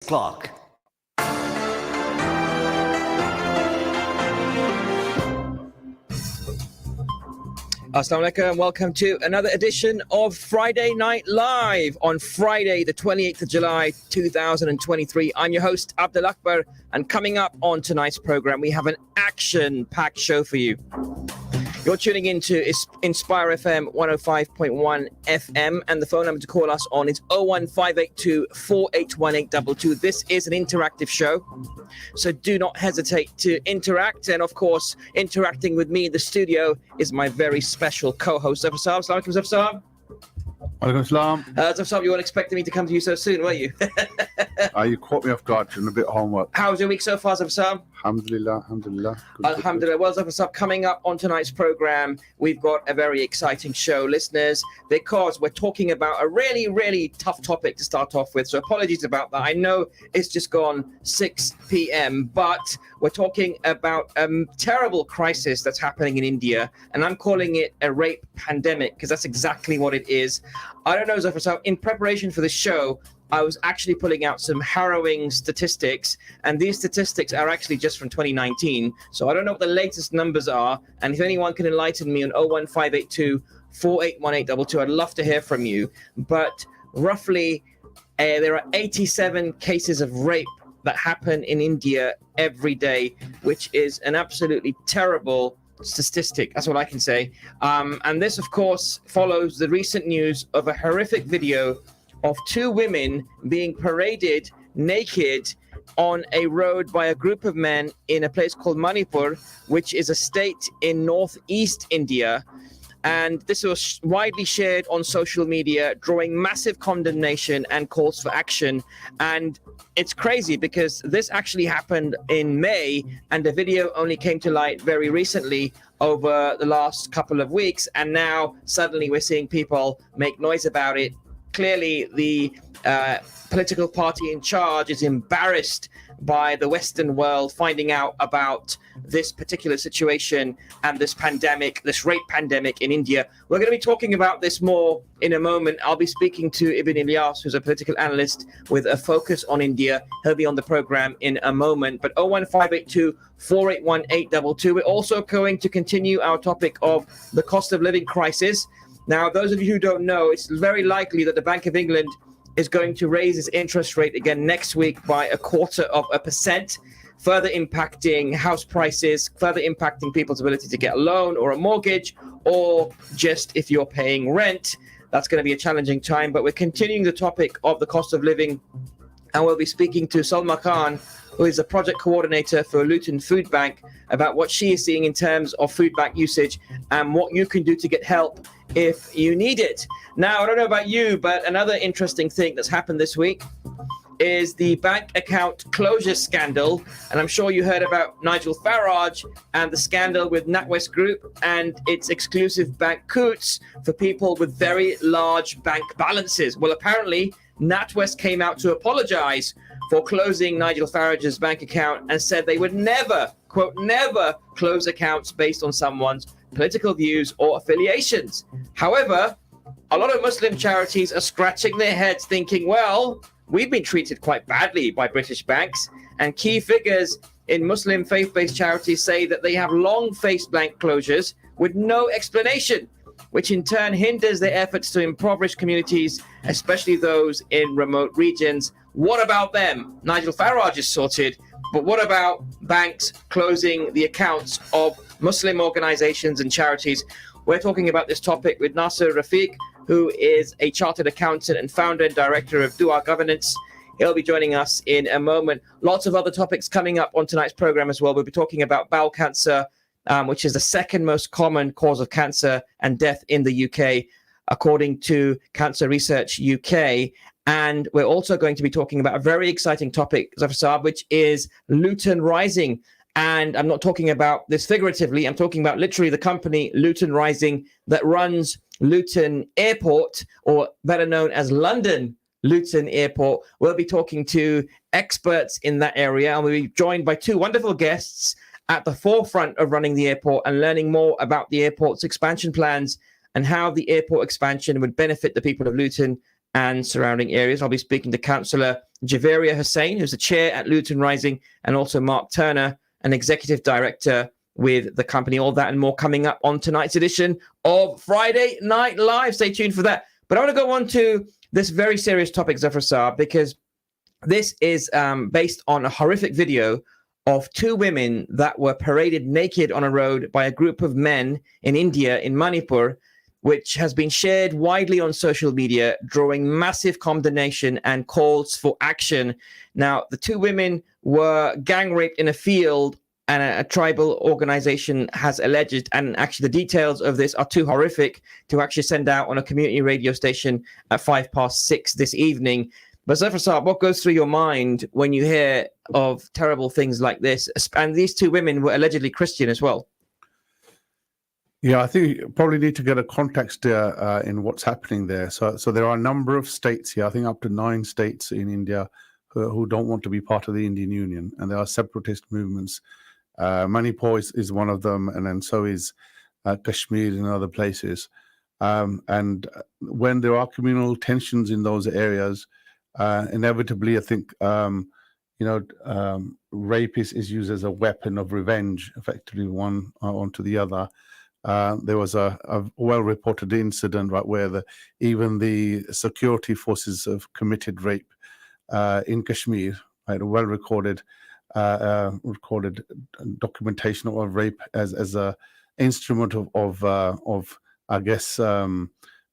Clock. Assalamu alaikum and welcome to another edition of Friday Night Live on Friday, the 28th of July, 2023. I'm your host, Abdul Akbur, and coming up on tonight's program, we have an action-packed show for you. You're tuning into Inspire FM 105.1 FM, and the phone number to call us on is 01582 481822. This is an interactive show, so do not hesitate to interact. And of course, interacting with me in the studio is my very special co-host, Zaffar. Assalamu alaikum, Zaffar. Walaikum salam. Zaffar, you weren't expecting me to come to you so soon, were you? You caught me off guard doing a bit of homework. How's your week so far, Zaffar? Alhamdulillah, alhamdulillah. Alhamdulillah. Well, Zaffar, coming up on tonight's program, we've got a very exciting show, listeners, because we're talking about a really, really tough topic to start off with. So apologies about that. I know it's just gone 6 p.m., but we're talking about a terrible crisis that's happening in India, and I'm calling it a rape pandemic because that's exactly what it is. I don't know, Zaffar, so in preparation for the show, I was actually pulling out some harrowing statistics, and these statistics are actually just from 2019. So I don't know what the latest numbers are, and if anyone can enlighten me on 01582 481822, I'd love to hear from you. But roughly, there are 87 cases of rape that happen in India every day, which is an absolutely terrible statistic. That's what I can say. And this, of course, follows the recent news of a horrific video of two women being paraded naked on a road by a group of men in a place called Manipur, which is a state in northeast India. And this was widely shared on social media, drawing massive condemnation and calls for action. And it's crazy because this actually happened in May, and the video only came to light very recently over the last couple of weeks. And now suddenly we're seeing people make noise about it. Clearly, the political party in charge is embarrassed by the Western world finding out about this particular situation and this pandemic, this rape pandemic in India. We're going to be talking about this more in a moment. I'll be speaking to Ibn Ilyas, who's a political analyst with a focus on India. He'll be on the program in a moment. But 01582 481822. We're also going to continue our topic of the cost of living crisis. Now, those of you who don't know, it's very likely that the Bank of England is going to raise its interest rate again next week by 0.25%, further impacting house prices, further impacting people's ability to get a loan or a mortgage, or just if you're paying rent. That's going to be a challenging time. But we're continuing the topic of the cost of living, and we'll be speaking to Salma Khan, who is a project coordinator for Luton Food Bank, about what she is seeing in terms of food bank usage and what you can do to get help if you need it. Now, I don't know about you, but another interesting thing that's happened this week is the bank account closure scandal. And I'm sure you heard about Nigel Farage and the scandal with NatWest Group and its exclusive bank Coutts for people with very large bank balances. Well, apparently, NatWest came out to apologize for closing Nigel Farage's bank account and said they would never, quote, never close accounts based on someone's political views or affiliations. However, a lot of Muslim charities are scratching their heads thinking, well, we've been treated quite badly by British banks, and key figures in Muslim faith-based charities say that they have long faced bank closures with no explanation, which in turn hinders their efforts to impoverish communities, especially those in remote regions. What about them? Nigel Farage is sorted, but what about banks closing the accounts of Muslim organizations and charities? We're talking about this topic with Nasser Rafiq, who is a chartered accountant and founder and director of Dua Governance. He'll be joining us in a moment. Lots of other topics coming up on tonight's program as well. We'll be talking about bowel cancer, which is the second most common cause of cancer and death in the UK, according to Cancer Research UK. And we're also going to be talking about a very exciting topic, Zaffar Saab, which is Luton Rising. And I'm not talking about this figuratively. I'm talking about literally the company Luton Rising that runs Luton Airport, or better known as London Luton Airport. We'll be talking to experts in that area, and we'll be joined by two wonderful guests at the forefront of running the airport and learning more about the airport's expansion plans and how the airport expansion would benefit the people of Luton and surrounding areas. I'll be speaking to Councillor Javeria Hussain, who's the chair at Luton Rising, and also Mark Turner, an executive director with the company. All that and more coming up on tonight's edition of Friday Night Live. Stay tuned for that. But I want to go on to this very serious topic, Zaffar Saab, because this is based on a horrific video of two women that were paraded naked on a road by a group of men in India, in Manipur, which has been shared widely on social media, drawing massive condemnation and calls for action. Now, the two women were gang raped in a field, and a tribal organization has alleged, and actually the details of this are too horrific to actually send out on a community radio station at 6:05 this evening. But Zaffar Saab, what goes through your mind when you hear of terrible things like this? And these two women were allegedly Christian as well. Yeah, I think you probably need to get a context in what's happening there. So there are a number of states here, I think up to 9 states in India who don't want to be part of the Indian Union. And there are separatist movements. Manipur is one of them, and then so is Kashmir and other places. And when there are communal tensions in those areas, inevitably, I think, rape is used as a weapon of revenge, effectively one onto the other. There was a well-reported incident, right, where even the security forces have committed rape in Kashmir, right, a well-recorded recorded documentation of rape as a instrument of I guess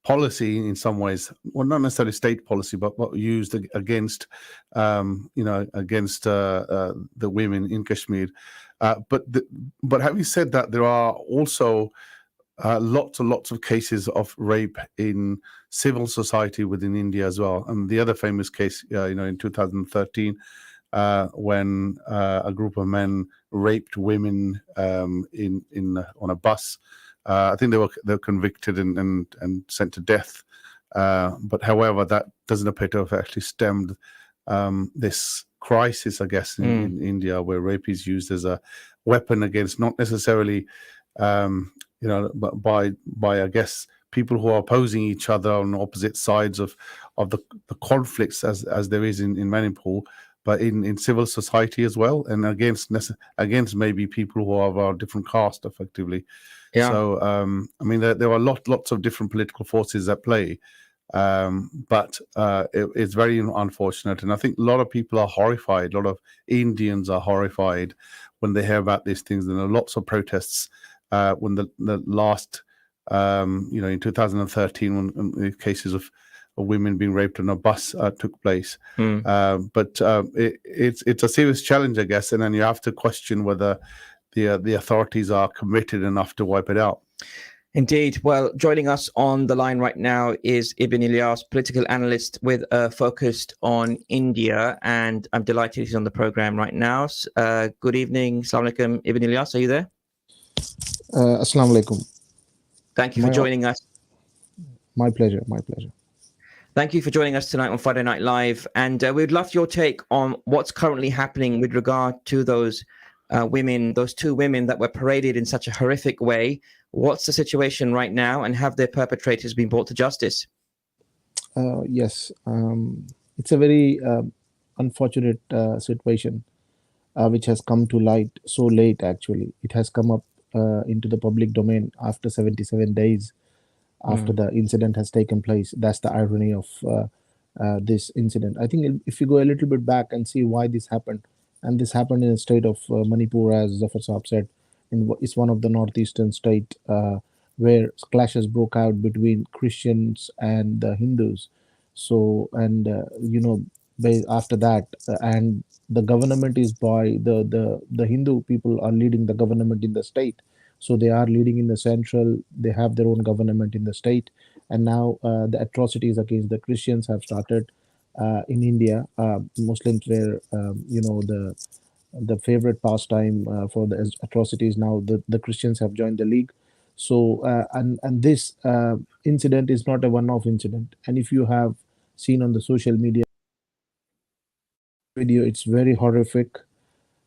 policy in some ways. Well, not necessarily state policy, but used against against the women in Kashmir. But having said that, there are also lots and lots of cases of rape in civil society within India as well. And the other famous case, in 2013, when a group of men raped women on a bus. I think they were convicted and sent to death. But however, that doesn't appear to have actually stemmed this crisis, I guess, in India, where rape is used as a weapon against not necessarily, but by I guess people who are opposing each other on opposite sides of the conflicts as there is in Manipur, but in civil society as well, and against maybe people who are of a different caste, effectively. Yeah. So I mean, there are lots of different political forces at play. But it's very unfortunate, and I think a lot of people are horrified. A lot of Indians are horrified when they hear about these things, and there are lots of protests when the last, in 2013, when the cases of women being raped on a bus took place. But it's a serious challenge, I guess, and then you have to question whether the authorities are committed enough to wipe it out. Indeed. Well, joining us on the line right now is Ibn Ilyas, political analyst with focused on India, and I'm delighted he's on the program right now. Good evening. Assalamu alaikum. Ibn Ilyas, are you there? Assalamu alaikum. Thank you for joining us. My pleasure. Thank you for joining us tonight on Friday Night Live, and we'd love your take on what's currently happening with regard to those two women that were paraded in such a horrific way. What's the situation right now, and have their perpetrators been brought to justice? Yes, it's a very unfortunate situation which has come to light so late. Actually, it has come up into the public domain after 77 days after the incident has taken place. That's the irony of this incident. I think if you go a little bit back and see why this happened, and this happened in the state of Manipur, as Zaffar Saab said, it's one of the northeastern state where clashes broke out between Christians and the Hindus. So, and after that, and the government is by the Hindu people are leading the government in the state. So they are leading in the central. They have their own government in the state, and now the atrocities against the Christians have started in India. Muslims were, the favorite pastime for the atrocities. Now the Christians have joined the league. So and this incident is not a one-off incident. And if you have seen on the social media video, it's very horrific.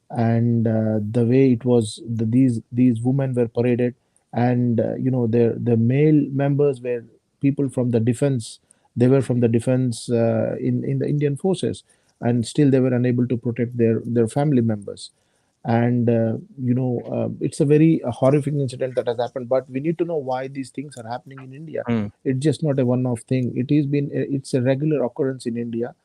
And the way it was, these women were paraded, and the male members were people from the defense. They were from the defense in the Indian forces. and still they were unable to protect their family members. And it's a very horrific incident that has happened, but we need to know why these things are happening in India. Mm. It's just not a one-off thing. It's a regular occurrence in India.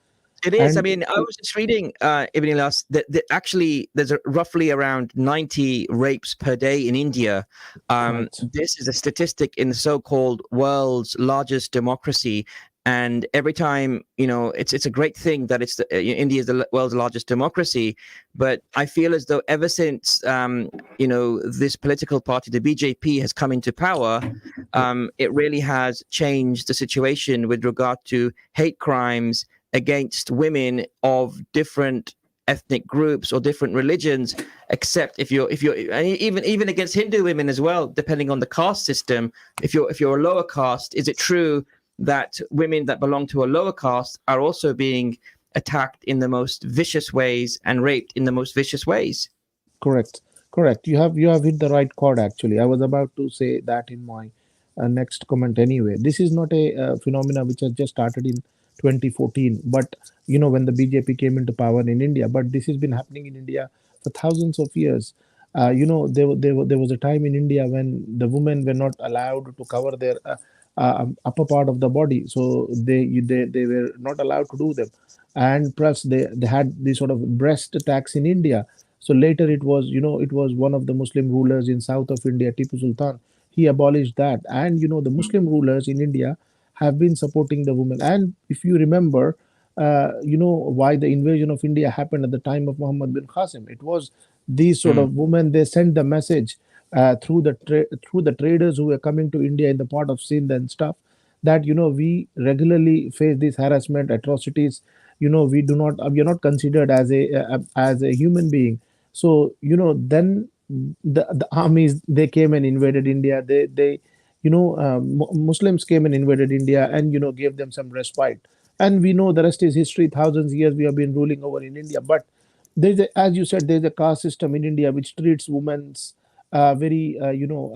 It is. I And mean, I was just reading, Ibn Ilyas, that actually there's roughly around 90 rapes per day in India. right. This is a statistic in the so-called world's largest democracy. And every time, it's a great thing that India is the world's largest democracy. But I feel as though ever since, this political party, the BJP, has come into power, Yeah. it really has changed the situation with regard to hate crimes against women of different ethnic groups or different religions, except if you're and even against Hindu women as well, depending on the caste system. If you're a lower caste, is it true that women that belong to a lower caste are also being attacked in the most vicious ways and raped in the most vicious ways? Correct. Correct. You have hit the right chord. Actually, I was about to say that in my next comment. Anyway, this is not a phenomena which has just started in 2014, but when the BJP came into power in India. But this has been happening in India for thousands of years. There was a time in India when the women were not allowed to cover their upper part of the body, so they were not allowed to do them, and plus they had this sort of breast tax in India. So later it was one of the Muslim rulers in south of India, Tipu Sultan. He abolished that, and the Muslim rulers in India have been supporting the women. And if you remember, why the invasion of India happened at the time of Muhammad bin Qasim. It was these sort Mm. of women. They sent the message through the traders who were coming to India in the port of Sindh and stuff, that we regularly face these harassment atrocities. We are not considered as a human being. So then the armies, they came and invaded India. They Muslims came and invaded India, and gave them some respite. And we know the rest is history. Thousands of years we have been ruling over in India. But as you said, there's a caste system in India which treats women's very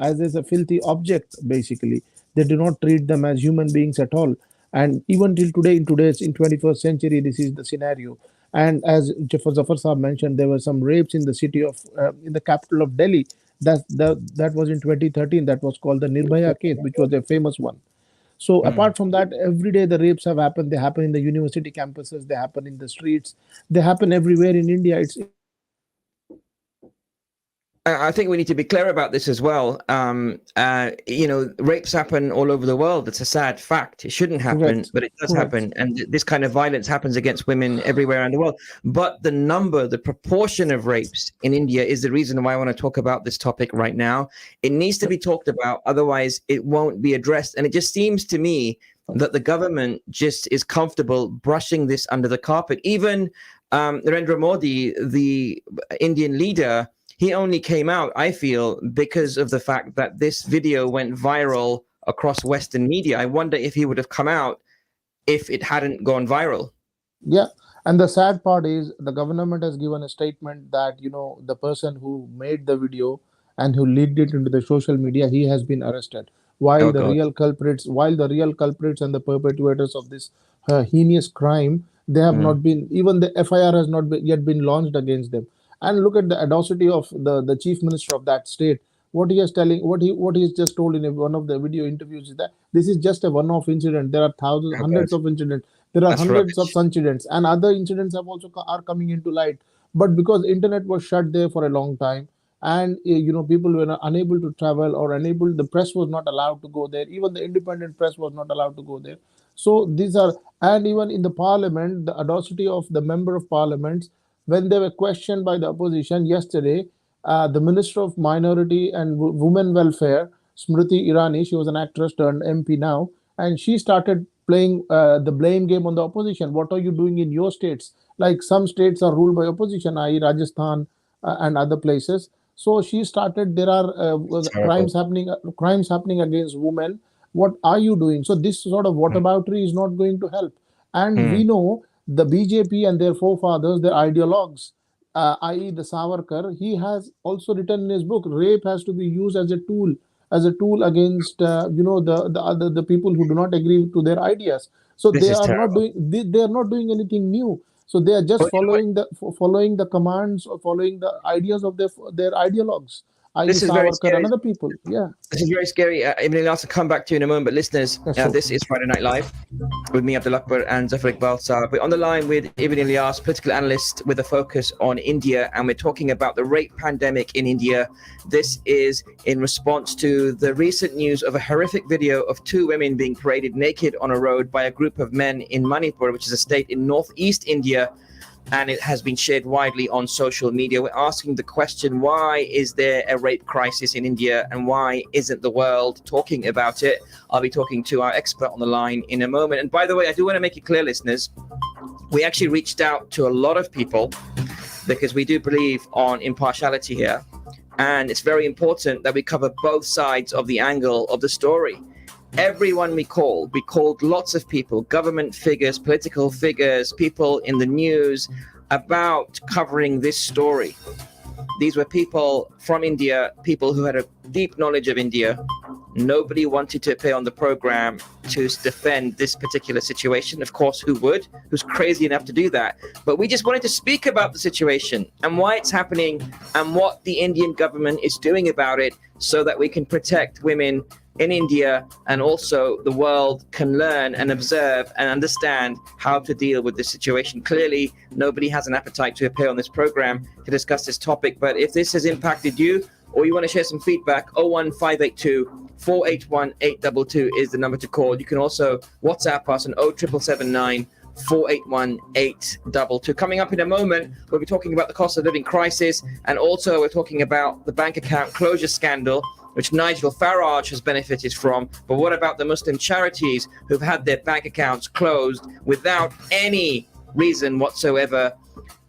as a filthy object. Basically, they do not treat them as human beings at all. And even till today, in 21st century, this is the scenario. And as Zafar Saab mentioned, there were some rapes in the city of in the capital of Delhi. That was in 2013. That was called the Nirbhaya case, which was a famous one. So Mm. apart from that, every day the rapes have happened. They happen in the university campuses. They happen in the streets. They happen everywhere in India. I think we need to be clear about this as well. Rapes happen all over the world. It's a sad fact. It shouldn't happen, Correct. but it does Correct. happen. And this kind of violence happens against women everywhere in the world. But the proportion of rapes in India is the reason why I want to talk about this topic right now. It needs to be talked about. Otherwise, it won't be addressed. And it just seems to me that the government just is comfortable brushing this under the carpet. Even Narendra Modi, the Indian leader, he only came out, I feel, because of the fact that this video went viral across Western media. I wonder if he would have come out if it hadn't gone viral. Yeah, and the sad part is the government has given a statement that the person who made the video and who leaked it into the social media, he has been arrested. Oh God. While the real culprits and the perpetrators of this heinous crime, they have Mm. not been, even the FIR has not yet been launched against them. And look at the audacity of the chief minister of that state. What he has just told in one of the video interviews is that this is just a one-off incident. There are thousands, Oh God. hundreds of incidents. There are That's hundreds of rubbish. such incidents, and other incidents have also are coming into light. But because internet was shut there for a long time, and people were unable to travel or unable, the press was not allowed to go there. Even the independent press was not allowed to go there. So these are, and even in the parliament, the audacity of the member of parliament, when they were questioned by the opposition yesterday, the Minister of Minority and Women Welfare, Smriti Irani, she was an actress turned MP now, and she started playing the blame game on the opposition. What are you doing in your states? Like some states are ruled by opposition, i.e., Rajasthan and other places. So she started. There are It's crimes terrible. happening, against women. What are you doing? So this sort of whataboutery is not going to help. And we Mm. know the BJP and their forefathers, their ideologues, i.e., the Savarkar, he has also written in his book, rape has to be used as a tool against the people who do not agree to their ideas. So This they is are not terrible. doing they are not doing anything new. So they are just Well, you know what? following the commands or following the ideas of their ideologues, i.e. This is very Savarkar and scary. other people. Yeah, This is very scary. Ibn Ilyas, will come back to you in a moment. But listeners, yeah, sure. this is Friday Night Live with me, Abdul Akbur, and Zaffar Iqbal. We're on the line with Ibn Ilyas, political analyst with a focus on India, and we're talking about the rape pandemic in India. This is in response to the recent news of a horrific video of two women being paraded naked on a road by a group of men in Manipur, which is a state in northeast India. And it has been shared widely on social media. We're asking the question, why is there a rape crisis in India and why isn't the world talking about it? I'll be talking to our expert on the line in a moment. And by the way, I do want to make it clear, listeners, we actually reached out to a lot of people because we do believe on impartiality here. And it's very important that we cover both sides of the angle of the story. Everyone we called lots of people, government figures, political figures, people in the news about covering this story. These were people from India, people who had a deep knowledge of India. Nobody wanted to appear on the program to defend this particular situation. Of course, who would? Who's crazy enough to do that? But we just wanted to speak about the situation and why it's happening and what the Indian government is doing about it so that we can protect women in India, and also the world can learn and observe and understand how to deal with this situation. Clearly, nobody has an appetite to appear on this program to discuss this topic, but if this has impacted you or you want to share some feedback, 01582 481 822 is the number to call. You can also WhatsApp us on 07779 481 822. Coming up in a moment, we'll be talking about the cost of living crisis, and also we're talking about the bank account closure scandal, which Nigel Farage has benefited from. But what about the Muslim charities who've had their bank accounts closed without any reason whatsoever?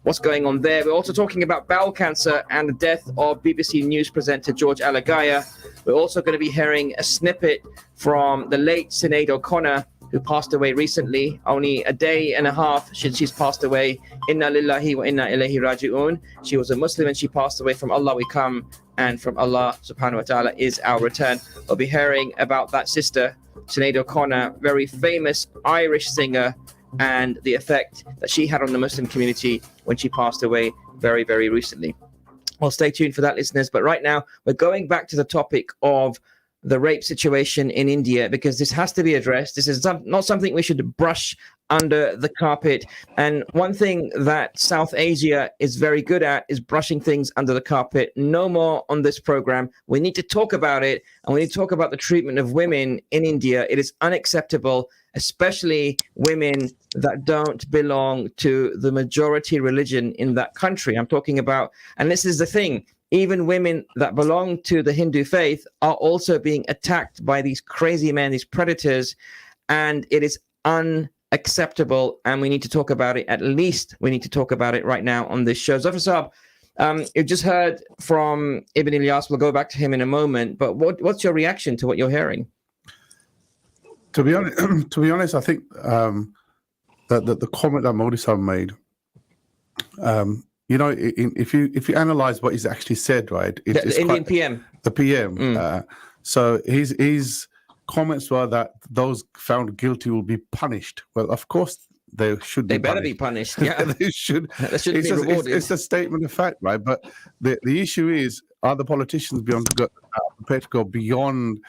What's going on there? We're also talking about bowel cancer and the death of BBC News presenter George Alagiah. We're also going to be hearing a snippet from the late Sinead O'Connor, who passed away recently, only a day and a half since she's passed away. Inna lillahi wa inna ilayhi raji'un. She was a Muslim and she passed away. From Allah we come, and from Allah subhanahu wa ta'ala is our return. We'll be hearing about that sister, Sinead O'Connor, very famous Irish singer, and the effect that she had on the Muslim community when she passed away very, very recently. Well, stay tuned for that, listeners. But right now, we're going back to the topic of the rape situation in India, because this has to be addressed. This is not something we should brush under the carpet. And one thing that South Asia is very good at is brushing things under the carpet. No more on this program. We need to talk about it, and we need to talk about the treatment of women in India. It is unacceptable, especially women that don't belong to the majority religion in that country. I'm talking about, and this is the thing, even women that belong to the Hindu faith are also being attacked by these crazy men, these predators, and it is unacceptable, and we need to talk about it. At least we need to talk about it right now on this show. Zaffar Saab, you just heard from Ibn Ilyas. We'll go back to him in a moment, but what's your reaction to what you're hearing? To be honest, I think that the comment that Modi Saab made, if you analyze what he's actually said, right? The Indian PM. The PM. So his comments were that those found guilty will be punished. Well, of course they should. They better be punished. Yeah, they should. They should be rewarded. It's a statement of fact, right? But the issue is, are the politicians prepared to go beyond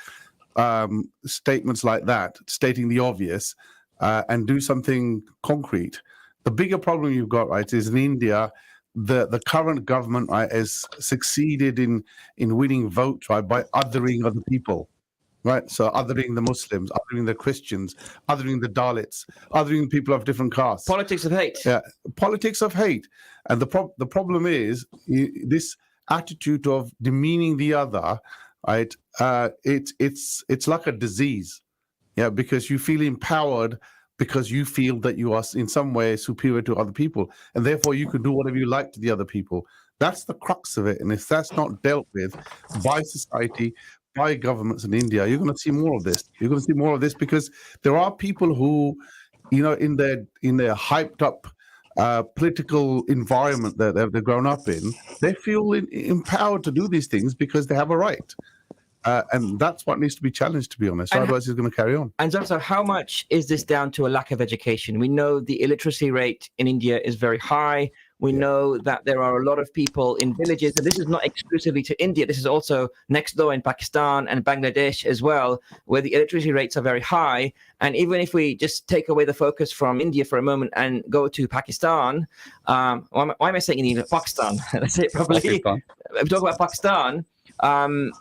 statements like that, stating the obvious, and do something concrete? The bigger problem you've got, right, is in India, the current government, right, has succeeded in winning votes, right, by othering other people, right? So othering the Muslims, othering the Christians, othering the Dalits, othering people of different castes. Politics of hate. Yeah, politics of hate. And the problem is this attitude of demeaning the other, right? It's like a disease, yeah, because you feel empowered because you feel that you are in some way superior to other people, and therefore you can do whatever you like to the other people. That's the crux of it. And if that's not dealt with by society, by governments in India, you're going to see more of this. You're going to see more of this because there are people who, in their hyped up political environment that they've grown up in, they feel empowered to do these things because they have a right. And that's what needs to be challenged, to be honest. And Otherwise, it's going to carry on. And so how much is this down to a lack of education? We know the illiteracy rate in India is very high. We know that there are a lot of people in villages, and this is not exclusively to India. This is also next door in Pakistan and Bangladesh as well, where the illiteracy rates are very high. And even if we just take away the focus from India for a moment and go to Pakistan, why am I saying India? Pakistan. Let's say it properly. Pakistan. If we talk about Pakistan,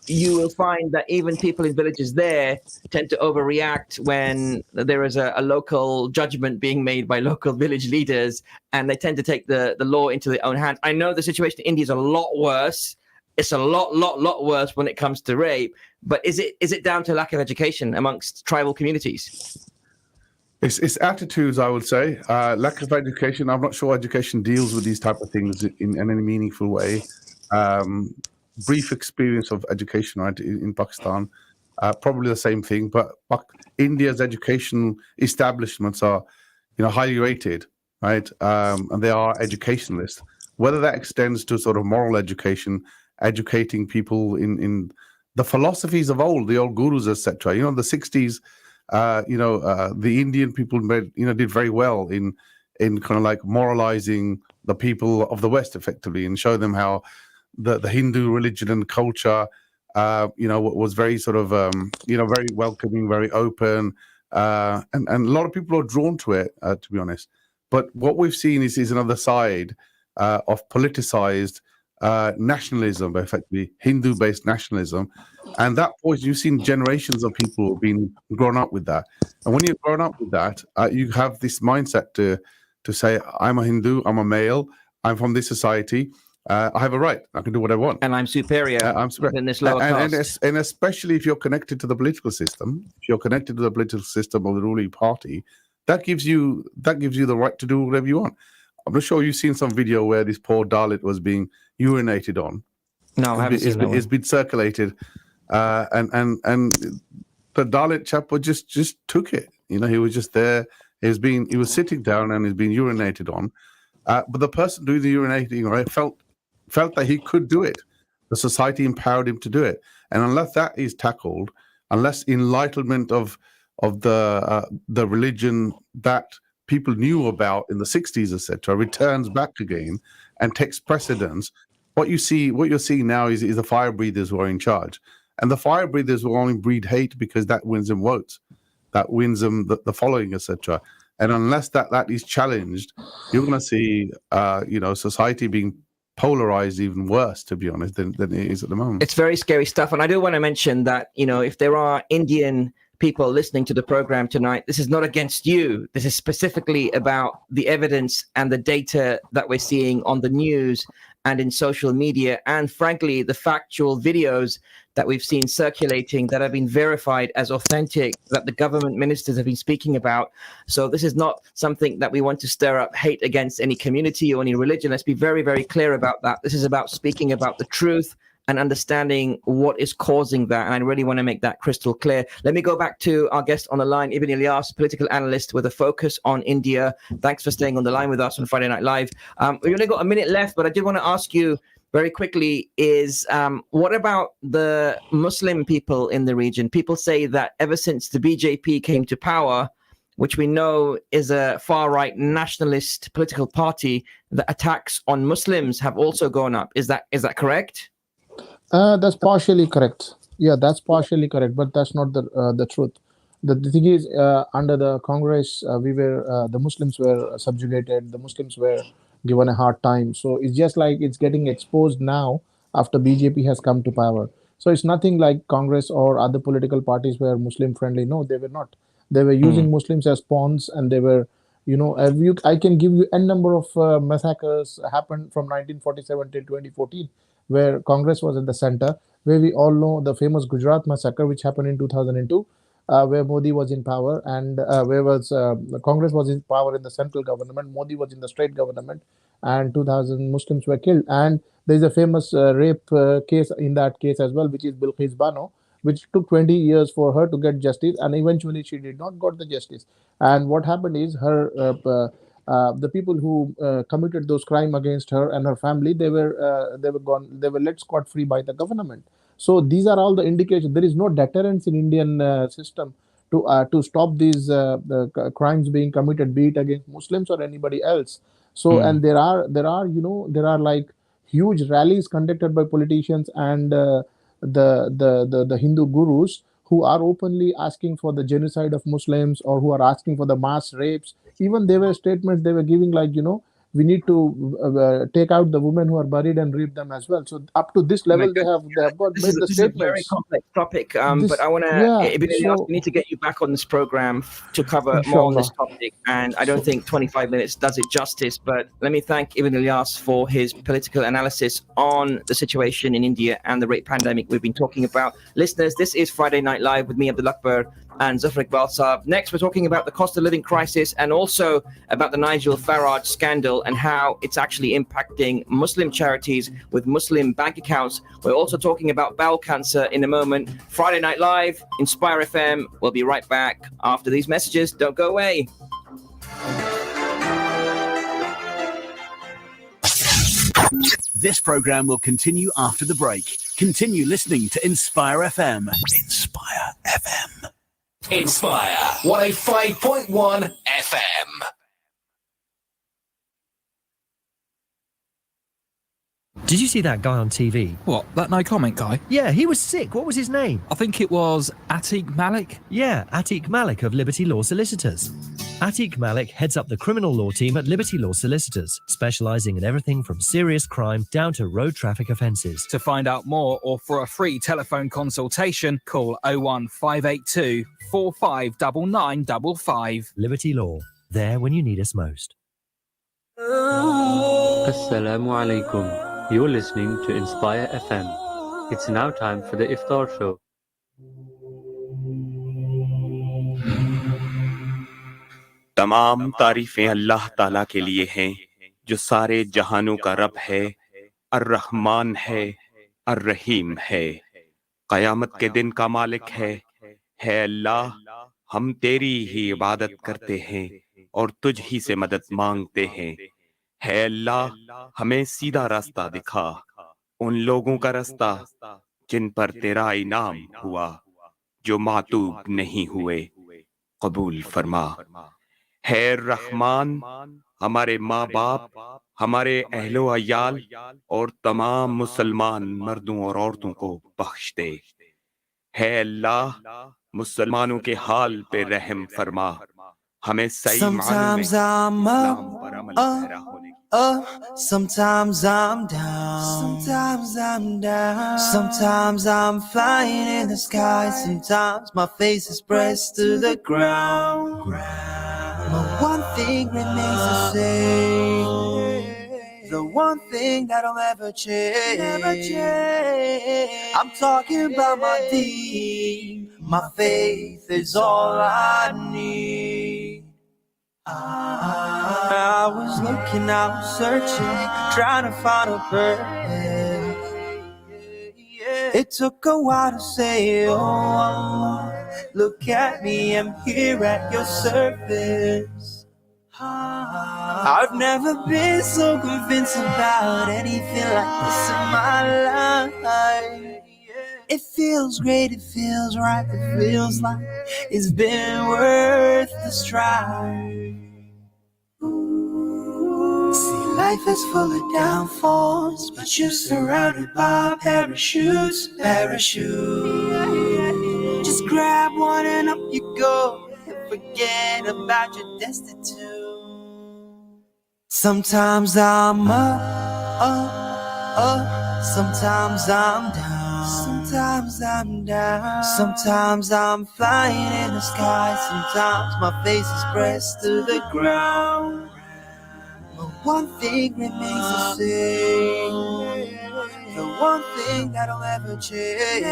you will find that even people in villages there tend to overreact when there is a local judgment being made by local village leaders, and they tend to take the law into their own hands. I know the situation in India is a lot worse. It's a lot worse when it comes to rape. But is it down to lack of education amongst tribal communities? It's attitudes, I would say. Lack of education. I'm not sure education deals with these type of things in any meaningful way. Brief experience of education, right, in Pakistan, probably the same thing. But India's educational establishments are, highly rated, right, and they are educationalists. Whether that extends to sort of moral education, educating people in the philosophies of old, the old gurus, etc. The 60s, the Indian people did very well in kind of like moralizing the people of the West effectively and show them how the Hindu religion and culture, was very sort of, very welcoming, very open, and a lot of people are drawn to it, to be honest. But what we've seen is another side of politicized nationalism, effectively Hindu-based nationalism, and that point you've seen generations of people who've been grown up with that. And when you've grown up with that, you have this mindset to say, I'm a Hindu, I'm a male, I'm from this society. I have a right. I can do what I want, and I'm superior. Than this lower caste. And especially if you're connected to the political system, if you're connected to the political system of the ruling party, that gives you the right to do whatever you want. I'm not sure you've seen some video where this poor Dalit was being urinated on. No, I haven't seen that. It's been circulated, and the Dalit chap just took it. He was just there. He was sitting down and he's being urinated on. But the person doing the urinating, right, felt that he could do it. The society empowered him to do it, and unless that is tackled, unless enlightenment of the religion that people knew about in the 60s, etc., returns back again and takes precedence, what you're seeing now is the fire breathers who are in charge, and the fire breathers will only breed hate because that wins them votes, that wins them the following, etc. And unless that is challenged, you're going to see, society being polarized even worse, to be honest, than it is at the moment. It's very scary stuff. And I do want to mention that, if there are Indian people listening to the program tonight, this is not against you. This is specifically about the evidence and the data that we're seeing on the news and in social media, and frankly, the factual videos that we've seen circulating that have been verified as authentic, that the government ministers have been speaking about. So this is not something that we want to stir up hate against any community or any religion. Let's be very, very clear about that. This is about speaking about the truth and understanding what is causing that. And I really want to make that crystal clear. Let me go back to our guest on the line, Ibn Ilyas, political analyst with a focus on India. Thanks for staying on the line with us on Friday Night Live. We've only got a minute left, but I did want to ask you very quickly is what about the Muslim people in the region? People say that ever since the BJP came to power, which we know is a far-right nationalist political party, the attacks on Muslims have also gone up. Is that correct? That's partially correct. Yeah, that's partially correct, but that's not the truth. The thing is, under the Congress, the Muslims were subjugated. The Muslims were given a hard time. So it's just like it's getting exposed now after BJP has come to power. So it's nothing like Congress or other political parties were Muslim friendly. No, they were not. They were using Muslims as pawns, and they were, I can give you n number of massacres happened from 1947 till 2014, where Congress was at the center, where we all know the famous Gujarat massacre, which happened in 2002, where Modi was in power, and Congress was in power in the central government, Modi was in the state government, and 2,000 Muslims were killed. And there is a famous rape case in that case as well, which is Bilqis Bano, which took 20 years for her to get justice, and eventually she did not got the justice. And what happened is the people who committed those crimes against her and her family, they were let scot free by the government. So these are all the indications. There is no deterrence in Indian system to stop these crimes being committed, be it against Muslims or anybody else. So, and there are like huge rallies conducted by politicians and the Hindu gurus who are openly asking for the genocide of Muslims, or who are asking for the mass rapes. Even there were statements they were giving, like, we need to take out the women who are buried and rape them as well. So up to this Oh my level, they goodness. have got This is made the this is a very statements. complex topic, but This, I want to, yeah. we So need to get you back on this program to cover more on this inshallah. topic. And I don't So think 25 minutes does it justice. But let me thank Ibn Ilyas for his political analysis on the situation in India and the rape pandemic we've been talking about. Listeners, this is Friday Night Live with me, Abdul Akbur, and Zaffar Iqbal Saab. Next, we're talking about the cost of living crisis and also about the Nigel Farage scandal and how it's actually impacting Muslim charities with Muslim bank accounts. We're also talking about bowel cancer in a moment. Friday Night Live, Inspire FM. We'll be right back after these messages. Don't go away. This program will continue after the break. Continue listening to Inspire FM. Inspire FM. Inspire 105.1 FM. Did you see that guy on TV? What, that no comment guy? Yeah, he was sick. What was his name? I think it was Atiq Malik. Yeah, Atiq Malik of Liberty Law Solicitors. Atiq Malik heads up the criminal law team at Liberty Law Solicitors, specialising in everything from serious crime down to road traffic offences. To find out more or for a free telephone consultation, call 01582 459955. Liberty Law, there when you need us most. Assalamu alaikum. You're listening to Inspire FM. It's now time for the Iftar show. तमाम तारीफें अल्लाह ताला के लिए हैं जो सारे जहानों का रब है, अर्रहमान है, अर्रहीम है, क़यामत के दिन का मालिक है अल्लाह, हम तेरी ही इबादत करते हैं और तुझ ही से मदद मांगते हैं। है अल्लाह, हमें सीधा रास्ता दिखा, उन लोगों का रास्ता जिन पर तेरा इनाम हुआ, जो मातूब नहीं हुए, कबूल फरमा। है रहमान, हमारे माँ बाप, हमारे अहलो अयाल और तमाम मुसलमान मर्दों और औरतों को बख्श दे। है अल्लाह, मुसलमानों के हाल पे रहम फरमा, हमें सही मानों में इस्लाम पर अमल पैरा होने की। Sometimes I'm down, sometimes I'm flying in the sky, sometimes my face is pressed to the ground. But one thing remains the same, the one thing that'll never change. I'm talking about my deen, my faith is all I need. I was looking, I was searching, trying to find a purpose. It took a while to say, oh Allah, look at me, I'm here at your service. I've never been so convinced about anything like this in my life. It feels great, it feels right, it feels like it's been worth the strive. See, life is full of downfalls, but you're surrounded by parachutes. Just grab one and up you go, and forget about your destitute. Sometimes I'm up, sometimes I'm down, sometimes I'm down, sometimes I'm flying in the sky, sometimes my face is pressed to the ground. But one thing remains the same, the one thing that'll never change.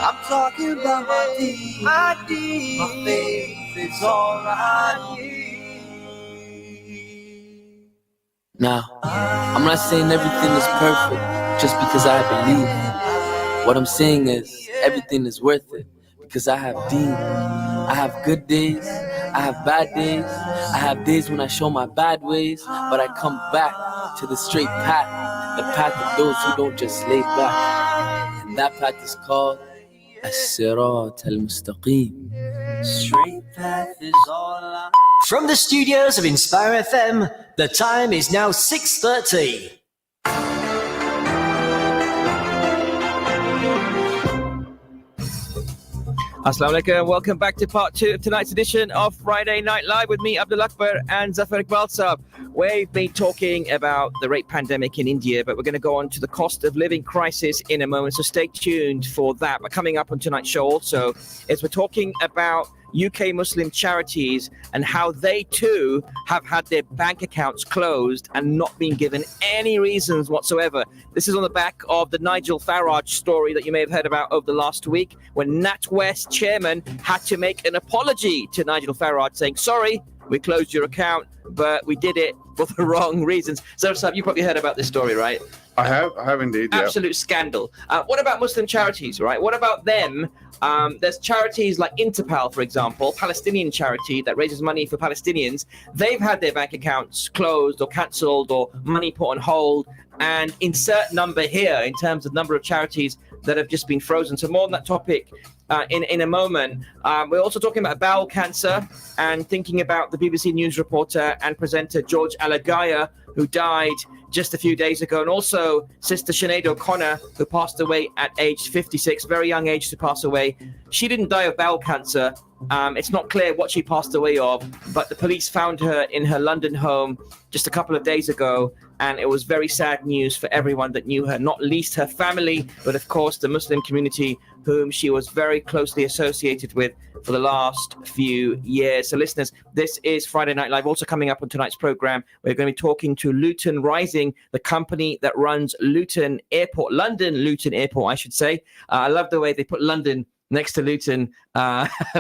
I'm talking about my deed, my faith is all I need. Now, I'm not saying everything is perfect just because I believe. What I'm saying is everything is worth it because I have deen. I have good days, I have bad days, I have days when I show my bad ways, but I come back to the straight path the path of those who don't just lay back. And that path is called As-Sirat al-Mustaqim. Straight path is all I... From the studios of Inspire FM, the time is now 6:30. Assalamu alaikum. Welcome back to part 2 of tonight's edition of Friday Night Live with me, Abdul Akbur and Zaffar Iqbal Sahab. We've been talking about the rape pandemic in India, but we're going to go on to the cost of living crisis in a moment, so stay tuned for that. But coming up on tonight's show also is we're talking about UK Muslim charities and how they too have had their bank accounts closed and not been given any reasons whatsoever. This is on the back of the Nigel Farage story that you may have heard about over the last week, when NatWest chairman had to make an apology to Nigel Farage saying, sorry, we closed your account, but we did it for the wrong reasons. So, Sab, you probably heard about this story, right? I have indeed. Absolute scandal. What about Muslim charities, right? What about them? There's charities like Interpal, for example, Palestinian charity that raises money for Palestinians. They've had their bank accounts closed or cancelled or money put on hold, and insert number here in terms of number of charities that have just been frozen. So more on that topic in a moment. We're also talking about bowel cancer and thinking about the BBC News reporter and presenter George Alagiah, who died just a few days ago, and also Sister Sinead O'Connor, who passed away at age 56, very young age to pass away. She didn't die of bowel cancer. It's not clear what she passed away of, but the police found her in her London home just a couple of days ago, and it was very sad news for everyone that knew her, not least her family, but of course the Muslim community, whom she was very closely associated with for the last few years. So listeners, this is Friday Night Live. Also coming up on tonight's program, we're going to be talking to Luton Rising, the company that runs Luton Airport, London Luton Airport, I should say. I love the way they put London next to Luton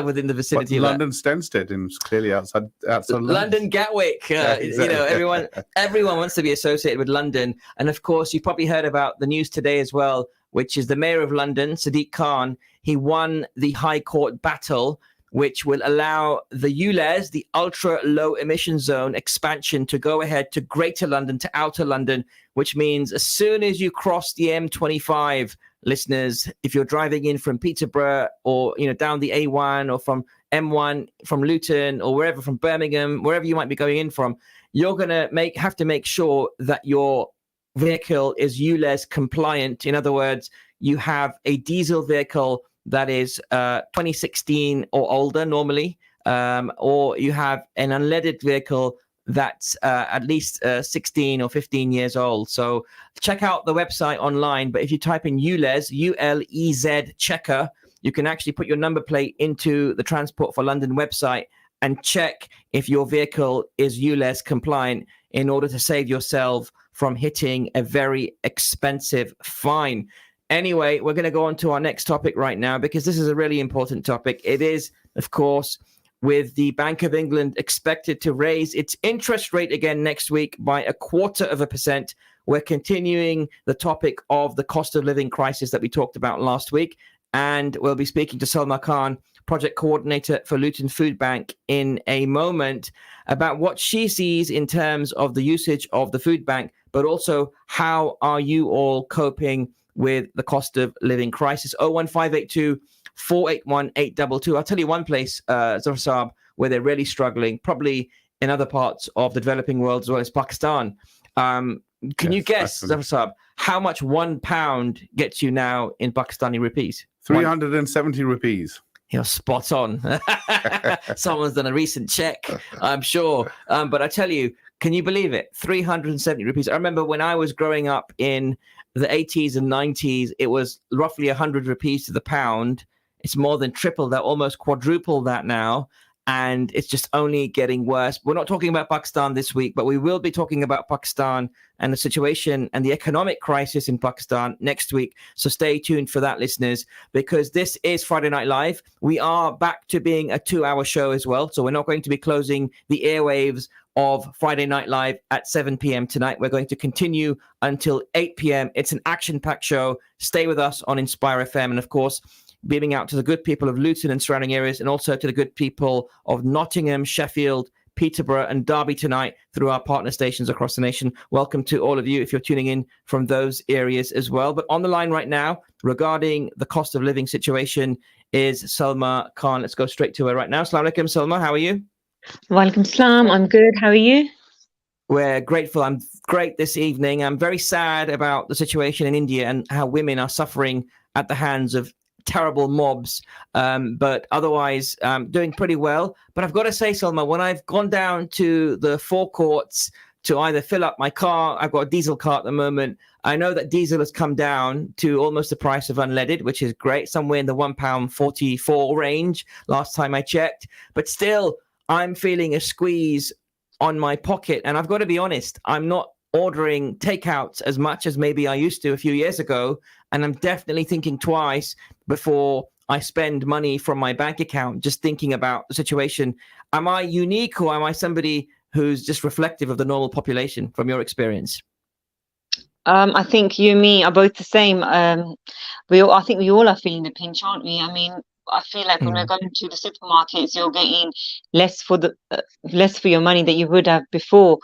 within the vicinity. But London Stansted is clearly outside London Gatwick. Exactly. You know, everyone wants to be associated with London. And of course, you've probably heard about the news today as well, which is the Mayor of London, Sadiq Khan. He won the High Court battle, which will allow the ULEZ, the ultra low emission zone expansion, to go ahead to Greater London, to Outer London, which means as soon as you cross the M25, listeners, if you're driving in from Peterborough or, you know, down the A1 or from M1, from Luton or wherever, from Birmingham, wherever you might be going in from, you're going to have to make sure that your vehicle is ULEZ compliant. In other words, you have a diesel vehicle that is 2016 or older normally, or you have an unleaded vehicle that's at least 16 or 15 years old. So check out the website online. But if you type in ULEZ, ULEZ checker, you can actually put your number plate into the Transport for London website and check if your vehicle is ULEZ compliant in order to save yourself from hitting a very expensive fine. Anyway, we're going to go on to our next topic right now, because this is a really important topic. It is, of course, with the Bank of England expected to raise its interest rate again next week by 0.25%. We're continuing the topic of the cost of living crisis that we talked about last week. And we'll be speaking to Salma Khan, project coordinator for Luton Food Bank, in a moment about what she sees in terms of the usage of the food bank, but also how are you all coping with the cost of living crisis. 01582 481 822. I'll tell you one place, Zaffar Sahab, where they're really struggling, probably in other parts of the developing world as well as Pakistan. Can you guess, Zaffar Sahab, how much £1 gets you now in Pakistani rupees? 370 rupees. You're spot on. Someone's done a recent check, I'm sure. But I tell you, can you believe it? 370 rupees. I remember when I was growing up in the 80s and 90s, it was roughly 100 rupees to the pound. It's more than triple that, almost quadruple that now. And it's just only getting worse. We're not talking about Pakistan this week, but we will be talking about Pakistan and the situation and the economic crisis in Pakistan next week. So stay tuned for that, listeners, because this is Friday Night Live. We are back to being a 2-hour show as well. So we're not going to be closing the airwaves of Friday Night Live at 7 p.m. tonight. We're going to continue until 8 p.m. It's an action-packed show. Stay with us on Inspire FM. And of course, beaming out to the good people of Luton and surrounding areas, and also to the good people of Nottingham, Sheffield, Peterborough, and Derby tonight through our partner stations across the nation. Welcome to all of you if you're tuning in from those areas as well. But on the line right now, regarding the cost of living situation, is Salma Khan. Let's go straight to her right now. Assalamu alaikum, Salma. How are you? Walaikum salam. I'm good. How are you? We're grateful. I'm great this evening. I'm very sad about the situation in India and how women are suffering at the hands of terrible mobs. But otherwise, doing pretty well. But I've got to say, Salma, when I've gone down to the forecourts to either fill up my car, I've got a diesel car at the moment. I know that diesel has come down to almost the price of unleaded, which is great, somewhere in the £1.44 range last time I checked. But still, I'm feeling a squeeze on my pocket. And I've got to be honest, I'm not ordering takeouts as much as maybe I used to a few years ago. And I'm definitely thinking twice before I spend money from my bank account, just thinking about the situation. Am I unique, or am I somebody who's just reflective of the normal population from your experience? I think you and me are both the same. I think we all are feeling the pinch, aren't we? I mean, I feel like when we're going to the supermarkets, you're getting less for your money that you would have before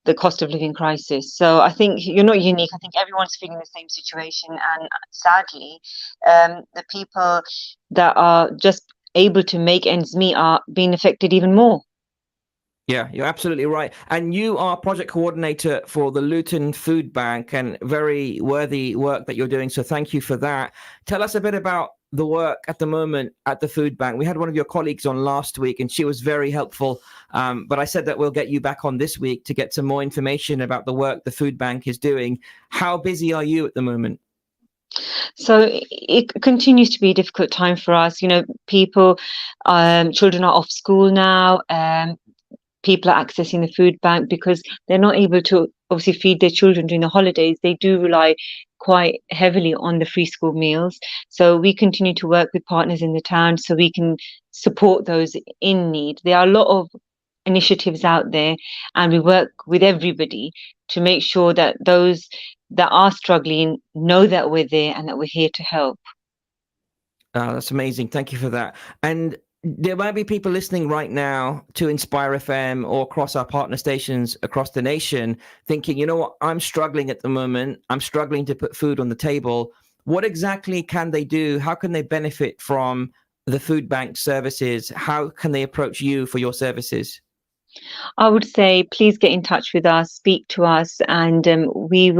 the cost of living crisis. So I think you're not unique. I think everyone's feeling the same situation, and sadly, the people that are just able to make ends meet are being affected even more. Yeah, you're absolutely right. And you are project coordinator for the Luton Food Bank, and very worthy work that you're doing. So thank you for that. Tell us a bit about the work at the moment at the food bank. We had one of your colleagues on last week and she was very helpful. But I said that we'll get you back on this week to get some more information about the work the food bank is doing. How busy are you at the moment? So it continues to be a difficult time for us. You know, children are off school now. People are accessing the food bank because they're not able to obviously feed their children during the holidays. They do rely quite heavily on the free school meals. So we continue to work with partners in the town so we can support those in need. There are a lot of initiatives out there, and we work with everybody to make sure that those that are struggling know that we're there and that we're here to help. That's amazing. Thank you for that. And there might be people listening right now to Inspire FM or across our partner stations across the nation thinking, you know what, I'm struggling at the moment. I'm struggling to put food on the table. What exactly can they do? How can they benefit from the food bank services? How can they approach you for your services? I would say, please get in touch with us, speak to us, and we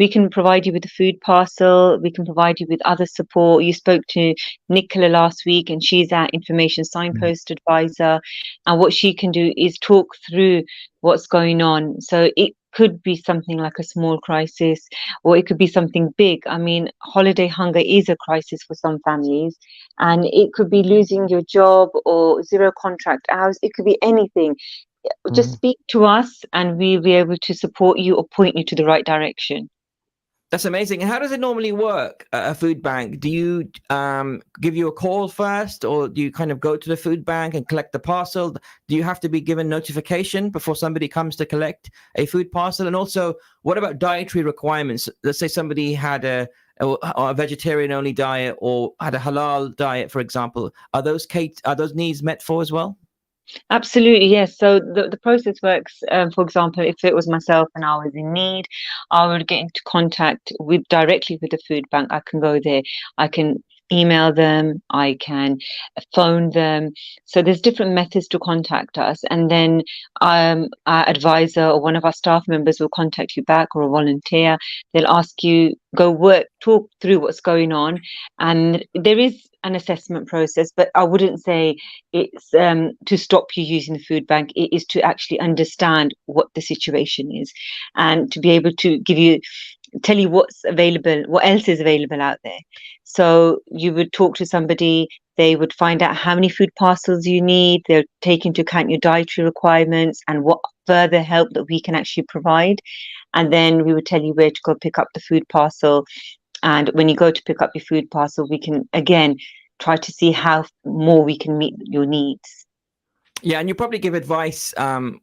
can provide you with a food parcel. We can provide you with other support. You spoke to Nicola last week, and she's our information signpost advisor. And what she can do is talk through what's going on. So it could be something like a small crisis, or it could be something big. I mean, holiday hunger is a crisis for some families, and it could be losing your job or zero contract hours. It could be anything. Just speak to us and we'll be able to support you or point you to the right direction. That's amazing. How does it normally work at a food bank? Do you give you a call first, or do you kind of go to the food bank and collect the parcel? Do you have to be given notification before somebody comes to collect a food parcel? And also, what about dietary requirements? Let's say somebody had a vegetarian-only diet or had a halal diet, for example. Are those needs met for as well? Absolutely, yes. So the process works, for example, if it was myself and I was in need, I would get into contact directly with the food bank. I can go there, I can email them, I can phone them. So there's different methods to contact us. And then our advisor or one of our staff members will contact you back, or a volunteer. They'll ask you, talk through what's going on. And there is an assessment process, but I wouldn't say it's to stop you using the food bank. It is to actually understand what the situation is, and to be able to tell you what's available, what else is available out there. So you would talk to somebody, they would find out how many food parcels you need, they'll take into account your dietary requirements and what further help that we can actually provide. And then we would tell you where to go pick up the food parcel. And when you go to pick up your food parcel, we can, again, try to see how more we can meet your needs. Yeah, and you probably give advice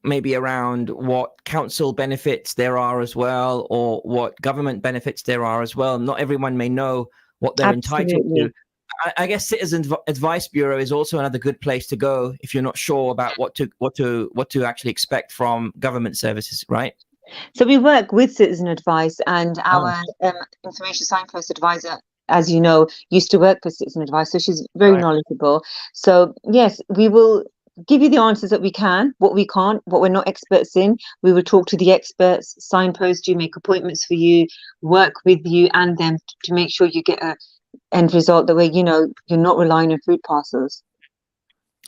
maybe around what council benefits there are as well, or what government benefits there are as well. Not everyone may know what they're entitled to. I guess Citizens Advice Bureau is also another good place to go if you're not sure about what to actually expect from government services, right? So we work with Citizen Advice, and our information signpost advisor, as you know, used to work for Citizen Advice, so she's very knowledgeable. So yes, we will give you the answers that we can. What we can't, what we're not experts in, we will talk to the experts, signpost you, make appointments for you, work with you and them to make sure you get a end result that way, you're not relying on food parcels.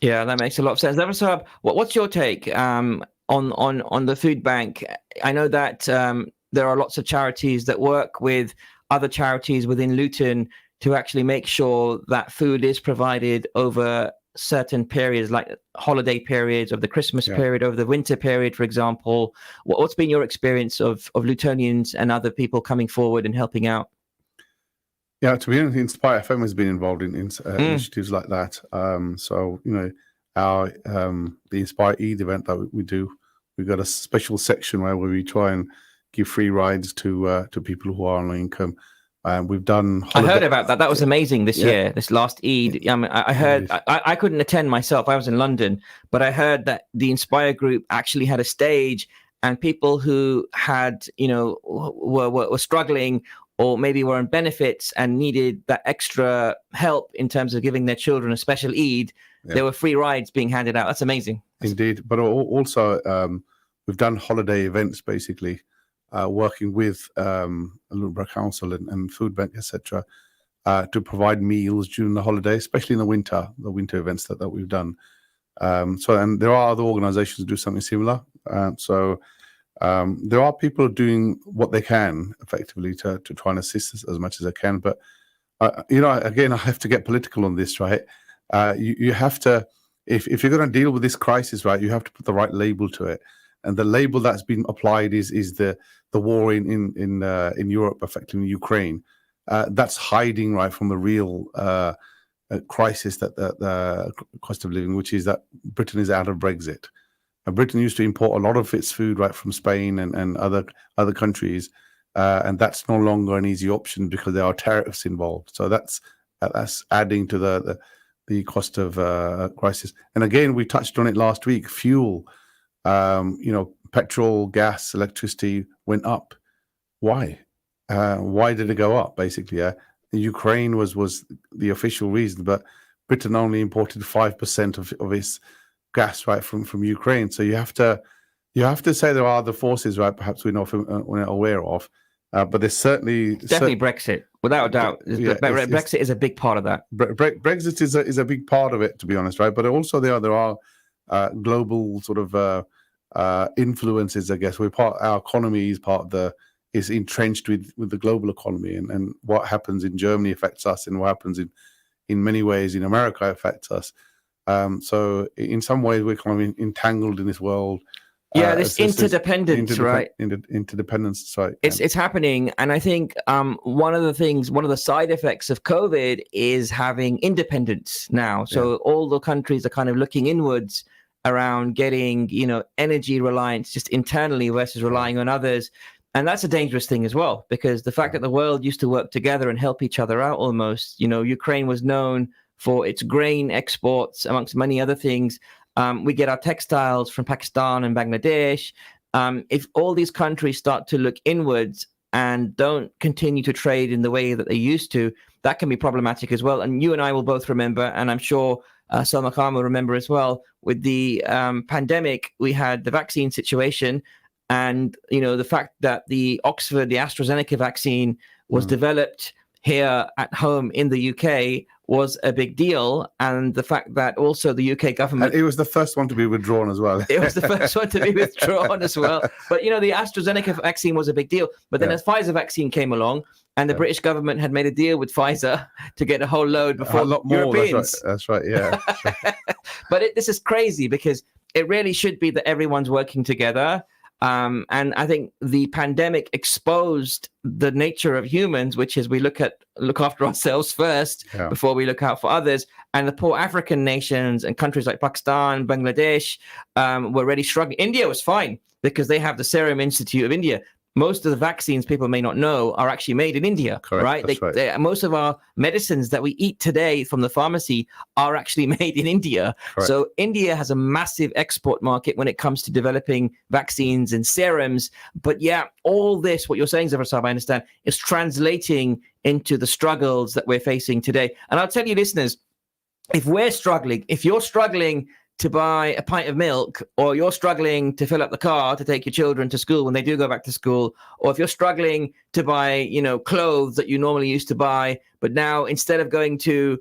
Yeah, that makes a lot of sense. Sahab, what's your take on the food bank? I know that there are lots of charities that work with other charities within Luton to actually make sure that food is provided over certain periods, like holiday periods, of the Christmas period, over the winter period, for example. What's been your experience of Lutonians and other people coming forward and helping out? Yeah, to be honest, Inspire FM has been involved in initiatives like that. So, our the Inspire Eid event that we do, we've got a special section where we try and give free rides to people who are on low income. We've done. I heard about that. That was amazing this year. This last Eid. I heard. I couldn't attend myself. I was in London, but I heard that the Inspire group actually had a stage, and people who had, were struggling, or maybe were on benefits and needed that extra help in terms of giving their children a special Eid, there were free rides being handed out. That's amazing. Indeed. But also, we've done holiday events, basically, working with Luton Borough Council and Food Bank, etc., to provide meals during the holiday, especially in the winter events that we've done. And there are other organizations who do something similar. There are people doing what they can effectively to try and assist us as much as they can. But, again, I have to get political on this, right? You have to, if you're going to deal with this crisis, right, you have to put the right label to it. And the label that's been applied is the war in Europe, affecting Ukraine. That's hiding, right, from the real crisis, that the cost of living, which is that Britain is out of Brexit. Britain used to import a lot of its food right from Spain and other countries, and that's no longer an easy option because there are tariffs involved. So that's adding to the cost of crisis. And again, we touched on it last week. Fuel, petrol, gas, electricity went up. Why? Why did it go up? Basically, Ukraine was the official reason, but Britain only imported 5% of its gas right from Ukraine. So you have to say there are other forces, right? Perhaps we're not aware of, but there's definitely Brexit, without a doubt. Brexit is a big part of that. Brexit is a big part of it, to be honest, right? But also there are global sort of influences, I guess. Our economy is entrenched with the global economy, and what happens in Germany affects us, and what happens in many ways in America affects us. So in some ways we're kind of entangled in this world. This interdependence, right? Interdependence, right? It's happening, and I think one of the side effects of COVID is having independence now. So all the countries are kind of looking inwards around getting, energy reliance just internally versus relying on others. And that's a dangerous thing as well, because the fact that the world used to work together and help each other out almost, Ukraine was known for its grain exports, amongst many other things. We get our textiles from Pakistan and Bangladesh. If all these countries start to look inwards and don't continue to trade in the way that they used to, that can be problematic as well. And you and I will both remember, and I'm sure Salma Khan will remember as well, with the pandemic, we had the vaccine situation. And, the fact that the AstraZeneca vaccine was developed here at home in the UK was a big deal. And the fact that also the UK government... And it was the first one to be withdrawn as well. It was the first one to be withdrawn as well. But, the AstraZeneca vaccine was a big deal. But then as Pfizer vaccine came along, and the British government had made a deal with Pfizer to get a whole load before a lot more, Europeans. That's right, yeah. But this is crazy, because it really should be that everyone's working together. And I think the pandemic exposed the nature of humans, which is we look after ourselves first before we look out for others. And the poor African nations and countries like Pakistan, Bangladesh were already struggling. India was fine because they have the Serum Institute of India. most of the vaccines, people may not know, are actually made in India. Correct, Right? that's right. Most of our medicines that we eat today from the pharmacy are actually made in India. Correct. So India has a massive export market when it comes to developing vaccines and serums. But yeah, all this, what you're saying, Zaffar Sahab, I understand, is translating into the struggles that we're facing today. And I'll tell you, listeners, if you're struggling to buy a pint of milk, or you're struggling to fill up the car to take your children to school when they do go back to school, or if you're struggling to buy, clothes that you normally used to buy, but now instead of going to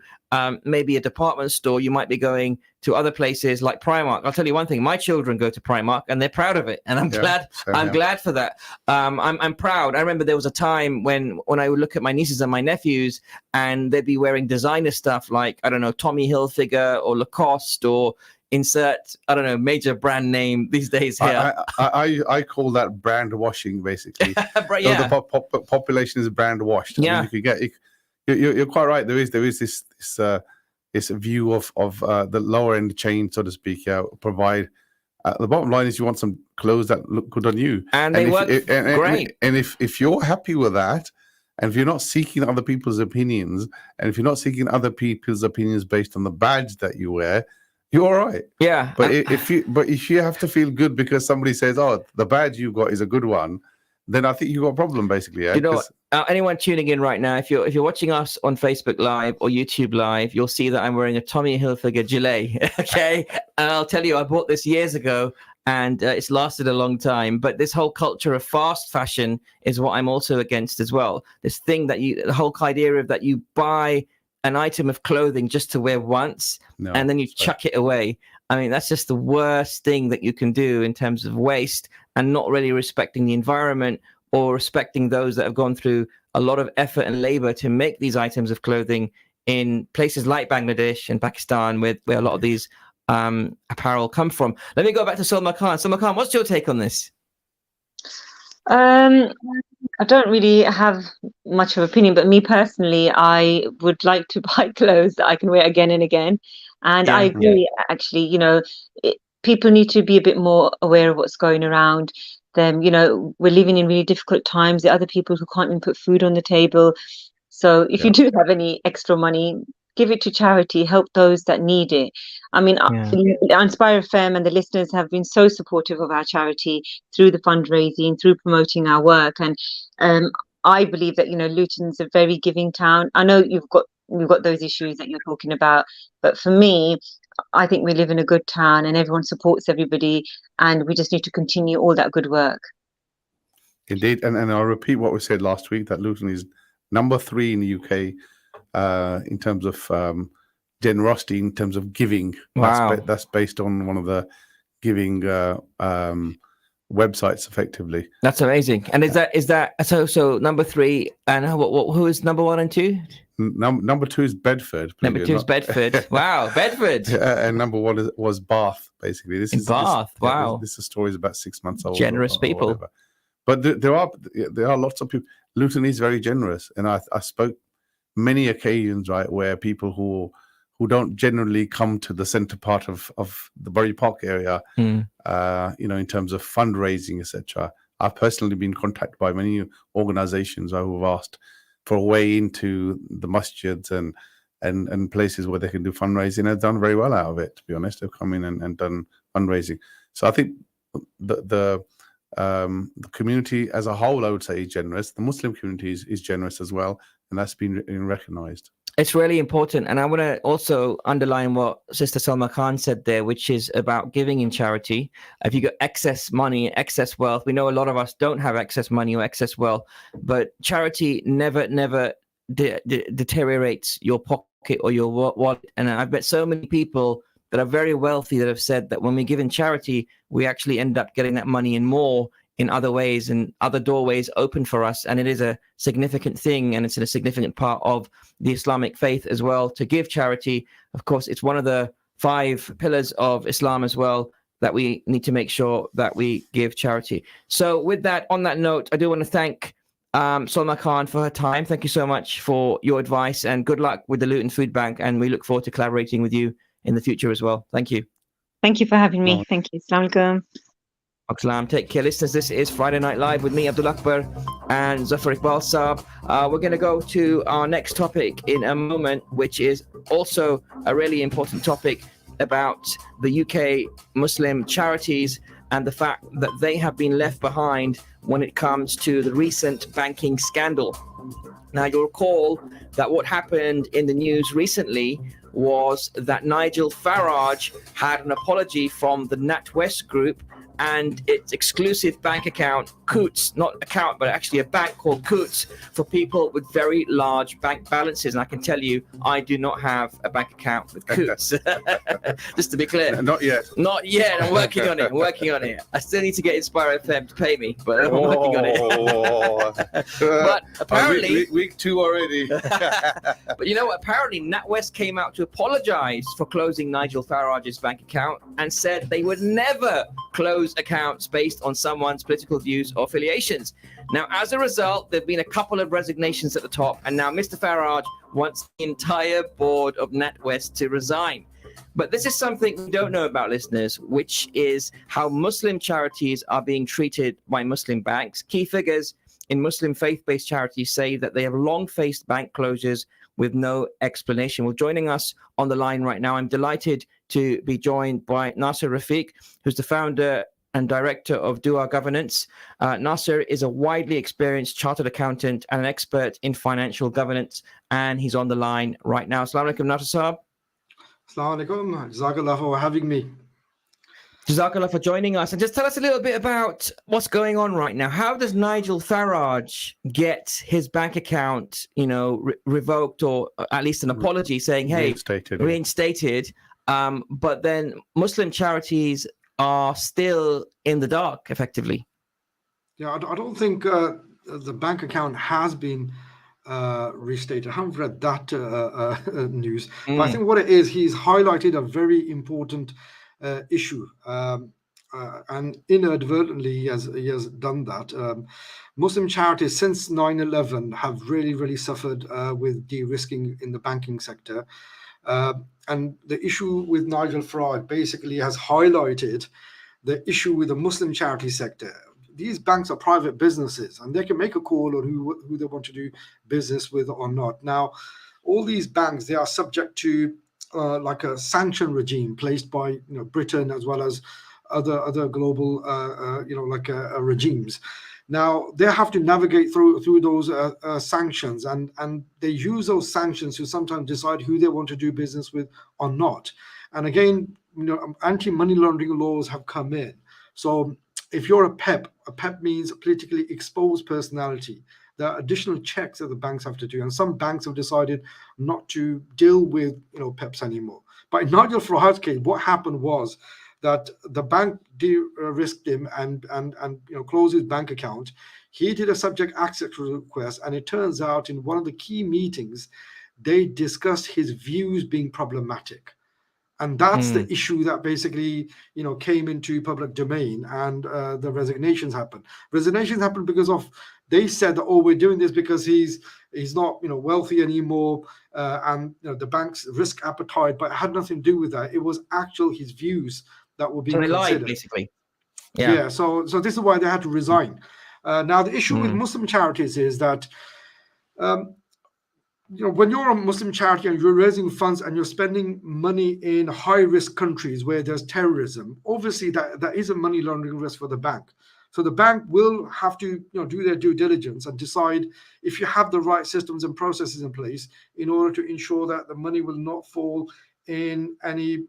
maybe a department store, you might be going to other places like Primark. I'll tell you one thing: my children go to Primark, and they're proud of it, and I'm glad. I'm glad for that. I'm proud. I remember there was a time when I would look at my nieces and my nephews, and they'd be wearing designer stuff like, I don't know, Tommy Hilfiger or Lacoste or insert, I don't know, major brand name these days here. I call that brand washing, basically. Yeah. So the population is brand washed. I mean, you could get. You're quite right. There is this view of the lower end chain, so to speak. Provide. The bottom line is you want some clothes that look good on you, and they work great. And if you're happy with that, and if you're not seeking other people's opinions, and if you're not seeking other people's opinions based on the badge that you wear, you're all right. Yeah. But if you have to feel good because somebody says, "Oh, the badge you got is a good one," then I think you got a problem, basically. Yeah? You know, anyone tuning in right now, if you're watching us on Facebook Live or YouTube Live, you'll see that I'm wearing a Tommy Hilfiger gilet. Okay, and I'll tell you, I bought this years ago, and it's lasted a long time. But this whole culture of fast fashion is what I'm also against as well. This thing that the whole idea of that you buy an item of clothing just to wear once, and then you chuck it away. I mean, that's just the worst thing that you can do in terms of waste, and not really respecting the environment or respecting those that have gone through a lot of effort and labor to make these items of clothing in places like Bangladesh and Pakistan, where a lot of these apparel come from. Let me go back to Salma Khan. Salma Khan, what's your take on this? I don't really have much of an opinion, but me personally, I would like to buy clothes that I can wear again and again. And I agree, actually, people need to be a bit more aware of what's going around them. We're living in really difficult times. There are other people who can't even put food on the table. So if you do have any extra money, give it to charity, help those that need it. I mean, Inspire FM and the listeners have been so supportive of our charity through the fundraising, through promoting our work. And I believe that, Luton's a very giving town. I know you've got those issues that you're talking about, but for me, I think we live in a good town and everyone supports everybody, and we just need to continue all that good work. Indeed. And I'll repeat what we said last week, that Luton is number 3 in the UK in terms of generosity, in terms of giving. Wow. That's based on one of the giving websites, effectively. That's amazing. And is that so number 3, and who is number 1 and 2? Number 2 is Bedford. Number 2 is Bedford. Wow, Bedford. And number 1 was Bath, basically. This is Bath. Wow. This story is about 6 months old. Generous people. But there are lots of people. Luton is very generous, and I spoke many occasions, right, where people who don't generally come to the centre part of the Bury Park area, in terms of fundraising, etc. I've personally been contacted by many organisations who have asked for a way into the masjids and places where they can do fundraising. They've done very well out of it, to be honest. They've come in and done fundraising. So I think the community as a whole, I would say, is generous. The Muslim community is generous as well, and that's been recognised. It's really important. And I want to also underline what Sister Salma Khan said there, which is about giving in charity. If you got excess money, excess wealth, we know a lot of us don't have excess money or excess wealth, but charity never deteriorates your pocket or your wallet. And I've met so many people that are very wealthy that have said that when we give in charity, we actually end up getting that money in more in other ways, and other doorways open for us. And it is a significant thing, and it's a significant part of the Islamic faith as well, to give charity. Of course, it's one of the 5 pillars of Islam as well, that we need to make sure that we give charity. So with that, on that note, I do want to thank Salma Khan for her time. Thank you so much for your advice, and good luck with the Luton Food Bank. And we look forward to collaborating with you in the future as well. Thank you. Thank you for having me. Thank you. Assalamu alaikum. Salam. Take care, listeners. This is Friday Night Live with me, Abdul Akbur, and Zaffar Iqbal Saab. We're going to go to our next topic in a moment, which is also a really important topic about the UK Muslim charities and the fact that they have been left behind when it comes to the recent banking scandal. Now, you'll recall that what happened in the news recently was that Nigel Farage had an apology from the NatWest Group and its exclusive bank account, Coots, not account, but actually a bank called Coots, for people with very large bank balances. And I can tell you, I do not have a bank account with Coots. Just to be clear. Not yet. Not yet. I'm working on it. I still need to get Inspire FM to pay me, but I'm working on it. But apparently... Week 2 already. But you know what? Apparently, NatWest came out to apologize for closing Nigel Farage's bank account and said they would never close accounts based on someone's political views or affiliations. Now, as a result, there have been a couple of resignations at the top, and now Mr. Farage wants the entire board of NatWest to resign. But this is something we don't know about, listeners, which is how Muslim charities are being treated by Muslim banks. Key figures in Muslim faith-based charities say that they have long faced bank closures with no explanation. Well, joining us on the line right now, I'm delighted to be joined by Nasser Rafiq, who's the founder and director of Dua Governance. Nasser is a widely experienced chartered accountant and an expert in financial governance, and he's on the line right now. Assalamu alaikum, Nasser Saab. Assalamu alaikum. Jazakallah for having me. Jazakallah for joining us. And just tell us a little bit about what's going on right now. How does Nigel Farage get his bank account, revoked, or at least an apology saying, hey, reinstated, but then Muslim charities are still in the dark, effectively? Yeah, I don't think the bank account has been restated. I haven't read that news. But I think what it is, he's highlighted a very important issue, and inadvertently he has done that. Muslim charities since 9/11 have really suffered with de-risking in the banking sector, and the issue with Nigel Farage basically has highlighted the issue with the Muslim charity sector. These banks are private businesses, and they can make a call on who they want to do business with or not. Now, all these banks, they are subject to like a sanction regime placed by Britain as well as other global regimes. Now they have to navigate through those sanctions, and they use those sanctions to sometimes decide who they want to do business with or not. And again, anti-money laundering laws have come in. So if you're a PEP means politically exposed personality. There are additional checks that the banks have to do, and some banks have decided not to deal with PEPs anymore. But in Nigel Farage's case, what happened was that the bank de-risked him and closed his bank account. He did a subject access request, and it turns out in one of the key meetings, they discussed his views being problematic. And that's the issue that basically, came into public domain, and the resignations happened. Resignations happened because they said that, we're doing this because he's not, wealthy anymore, and the bank's risk appetite, but it had nothing to do with that. It was his views that were being considered. Lied, basically. Yeah. So this is why they had to resign. Now the issue with Muslim charities is that, when you're a Muslim charity and you're raising funds and you're spending money in high-risk countries where there's terrorism, obviously that is a money laundering risk for the bank. So the bank will have to do their due diligence and decide if you have the right systems and processes in place in order to ensure that the money will not fall in any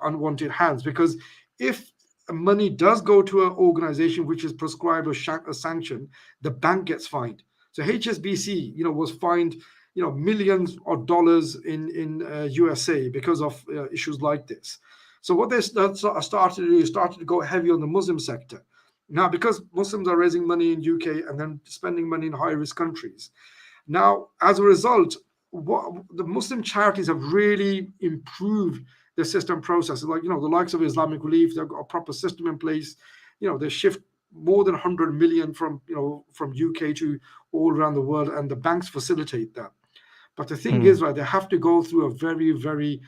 unwanted hands. Because if money does go to an organization which is prescribed a sanction, the bank gets fined. So HSBC was fined millions of dollars in USA because of issues like this. So what they started to do is started to go heavy on the Muslim sector. Now, because Muslims are raising money in UK and then spending money in high-risk countries. Now, as a result, the Muslim charities have really improved their system processes. Like, the likes of Islamic Relief, they've got a proper system in place. They shift more than 100 million from UK to all around the world, and the banks facilitate that. But the thing is, right, they have to go through a very, very,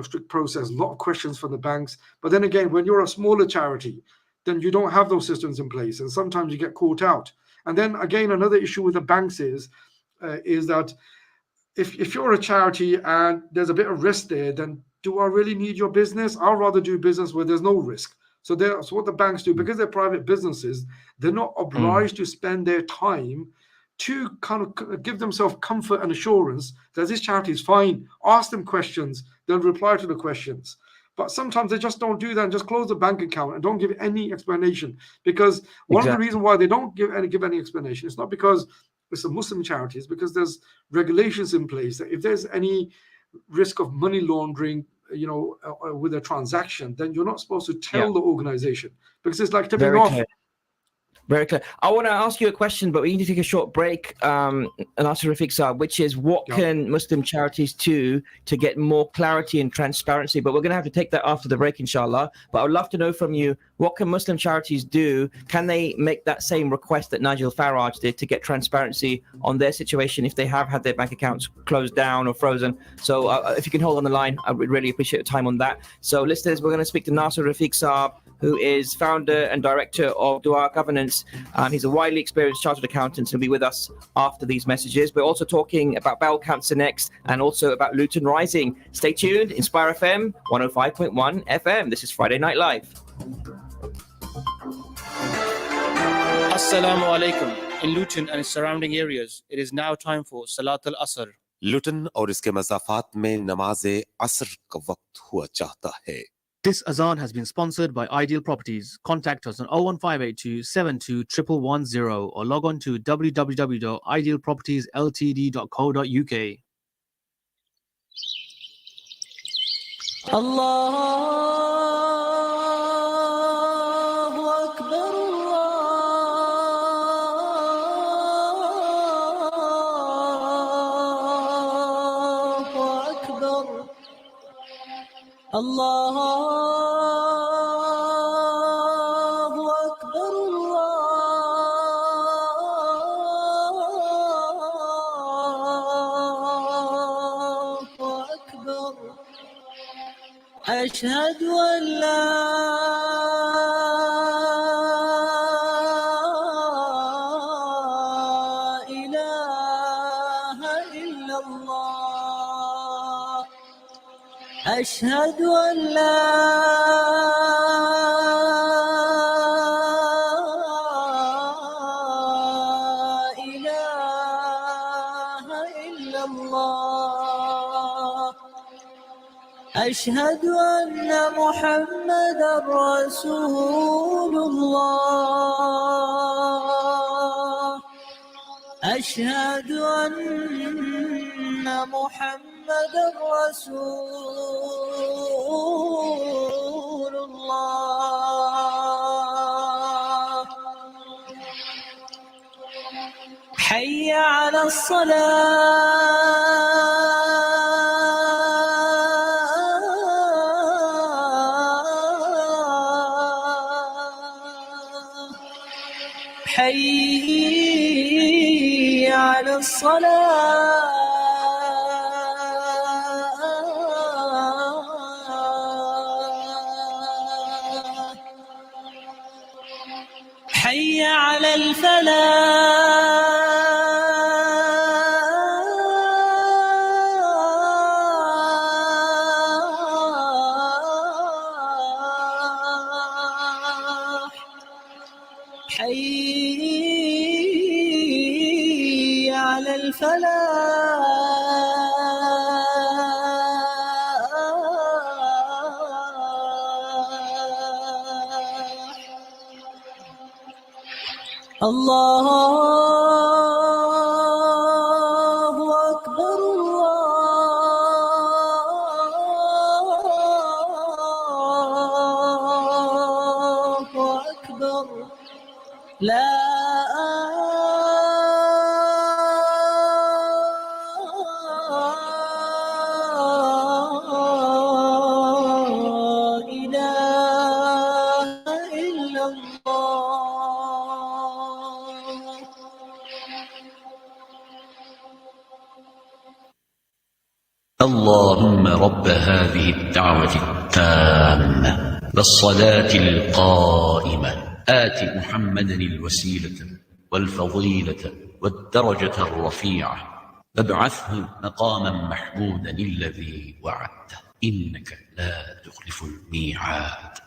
strict process, a lot of questions from the banks. But then again, when you're a smaller charity, then you don't have those systems in place, and sometimes you get caught out. And then again, another issue with the banks is that if you're a charity and there's a bit of risk there, then do I really need your business? I'd rather do business where there's no risk. So what the banks do, because they're private businesses, they're not obliged to spend their time to kind of give themselves comfort and assurance that this charity is fine. Ask them questions, they'll reply to the questions. But sometimes they just don't do that and just close the bank account and don't give any explanation. Because one of the reasons why they don't give any explanation, it's not because it's a Muslim charity, it's because there's regulations in place that if there's any risk of money laundering, with a transaction, then you're not supposed to tell the organization, because it's like tipping off. Very clear. I want to ask you a question, but we need to take a short break, and answer Rafiq Saab, which is what can Muslim charities do to get more clarity and transparency? But we're going to have to take that after the break, inshallah. But I would love to know from you, what can Muslim charities do? Can they make that same request that Nigel Farage did to get transparency on their situation if they have had their bank accounts closed down or frozen? So if you can hold on the line, I would really appreciate your time on that. So listeners, we're going to speak to Nasser Rafiq Saab, who is founder and director of Dua Governance. He's a widely experienced chartered accountant, and will be with us after these messages. We're also talking about Bell Cancer next, and also about Luton Rising. Stay tuned. Inspire FM 105.1 FM. This is Friday Night Live. Assalamu alaikum. In Luton and its surrounding areas, it is now time for Salat al-Asr. लुटन और इसके मज़ाफ़ात में नमाज़े असर का वक्त हुआ चाहता है. This azan has been sponsored by Ideal Properties. Contact us on 01582 72 1110 or log on to www.idealpropertiesltd.co.uk. Allahu Akbar, Allahu Akbar. أشهد أن لا إله إلا الله أشهد أن لا إله إلا الله أشهد أن محمدًا رسول الله أشهد أن محمدًا رسول الله حي على حي على الصلاة حي على الفلاح حي على الفلاح الله أكبر الله أكبر لا اللهم رب هذه الدعوة التامة والصلاة القائمة آت محمدا الوسيلة والفضيلة والدرجة الرفيعة وابعثه مقاما محمودا الذي وعدته إنك لا تخلف الميعاد.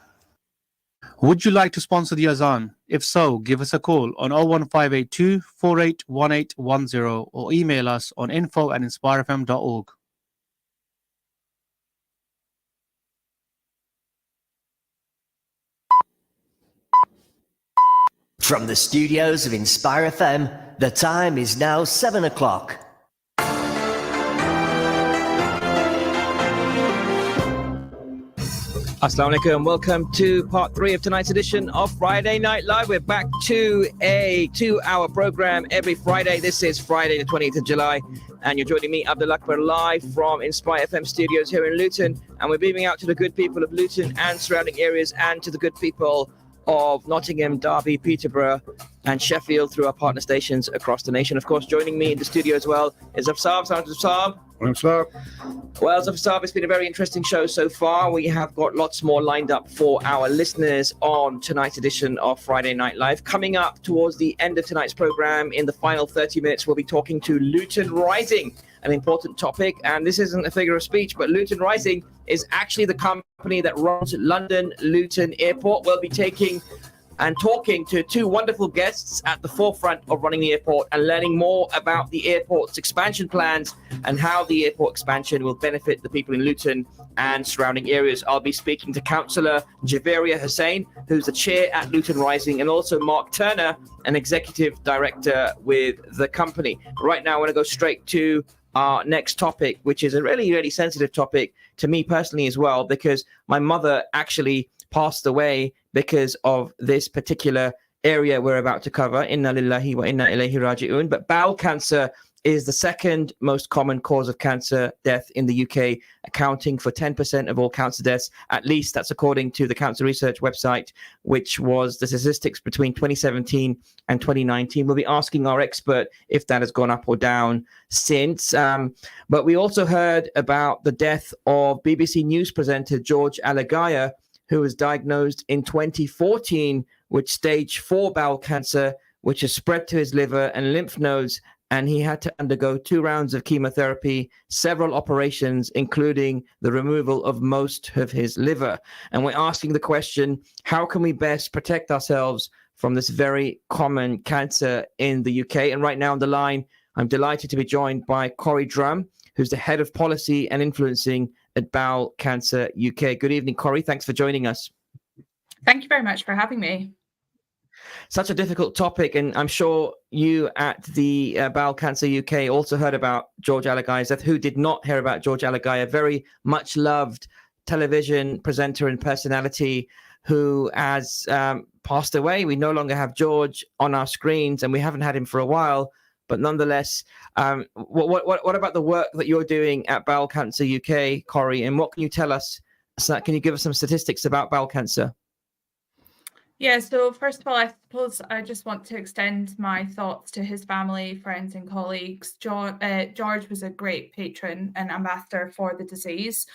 Would you like to sponsor the Azan? If so, give us a call on 01582 481810 or email us on info@inspirefm.org. From the studios of Inspire FM, the time is now 7 o'clock. Assalamu alaikum. Welcome to part 3 of tonight's edition of Friday Night Live. We're back to a 2-hour program every Friday. This is Friday, the 20th of July. And you're joining me, Abdul Akbur, live from Inspire FM studios here in Luton. And we're beaming out to the good people of Luton and surrounding areas and to the good people of Nottingham, Derby, Peterborough and Sheffield through our partner stations across the nation. Of course, joining me in the studio as well is Afsab. Well, Zafar, it's been a very interesting show so far. We have got lots more lined up for our listeners on tonight's edition of Friday Night Live. Coming up towards the end of tonight's program, in the final 30 minutes, we'll be talking to Luton Rising, an important topic. And this isn't a figure of speech, but Luton Rising is actually the company that runs London Luton Airport. We'll be taking and talking to two wonderful guests at the forefront of running the airport and learning more about the airport's expansion plans and how the airport expansion will benefit the people in Luton and surrounding areas. I'll be speaking to Councillor Javeria Hussain, who's the chair at Luton Rising, and also Mark Turner, an executive director with the company. Right now, I want to go straight to our next topic, which is a really, really sensitive topic to me personally as well, because my mother actually passed away because of this particular area we're about to cover. Inna lillahi wa inna ilayhi raji'un. But bowel cancer is the second most common cause of cancer death in the UK, accounting for 10% of all cancer deaths. At least that's according to the Cancer Research website, which was the statistics between 2017 and 2019. We'll be asking our expert if that has gone up or down since. But we also heard about the death of BBC News presenter George Alagiah, who was diagnosed in 2014 with stage 4 bowel cancer, which has spread to his liver and lymph nodes, and he had to undergo 2 rounds of chemotherapy, several operations, including the removal of most of his liver. And we're asking the question, how can we best protect ourselves from this very common cancer in the UK? And right now on the line, I'm delighted to be joined by Corey Drum, who's the head of policy and influencing at Bowel Cancer UK. Good evening, Corey. Thanks for joining us. Thank you very much for having me. Such a difficult topic, and I'm sure you at the Bowel Cancer UK also heard about George Alagiah's death. Who did not hear about George Alagiah? Very much loved television presenter and personality who has passed away. We no longer have George on our screens, and we haven't had him for a while. But nonetheless, what about the work that you're doing at Bowel Cancer UK, Corey? And what can you tell us? Can you give us some statistics about bowel cancer? Yeah, so first of all, I suppose I just want to extend my thoughts to his family, friends and colleagues. George was a great patron and ambassador for the disease.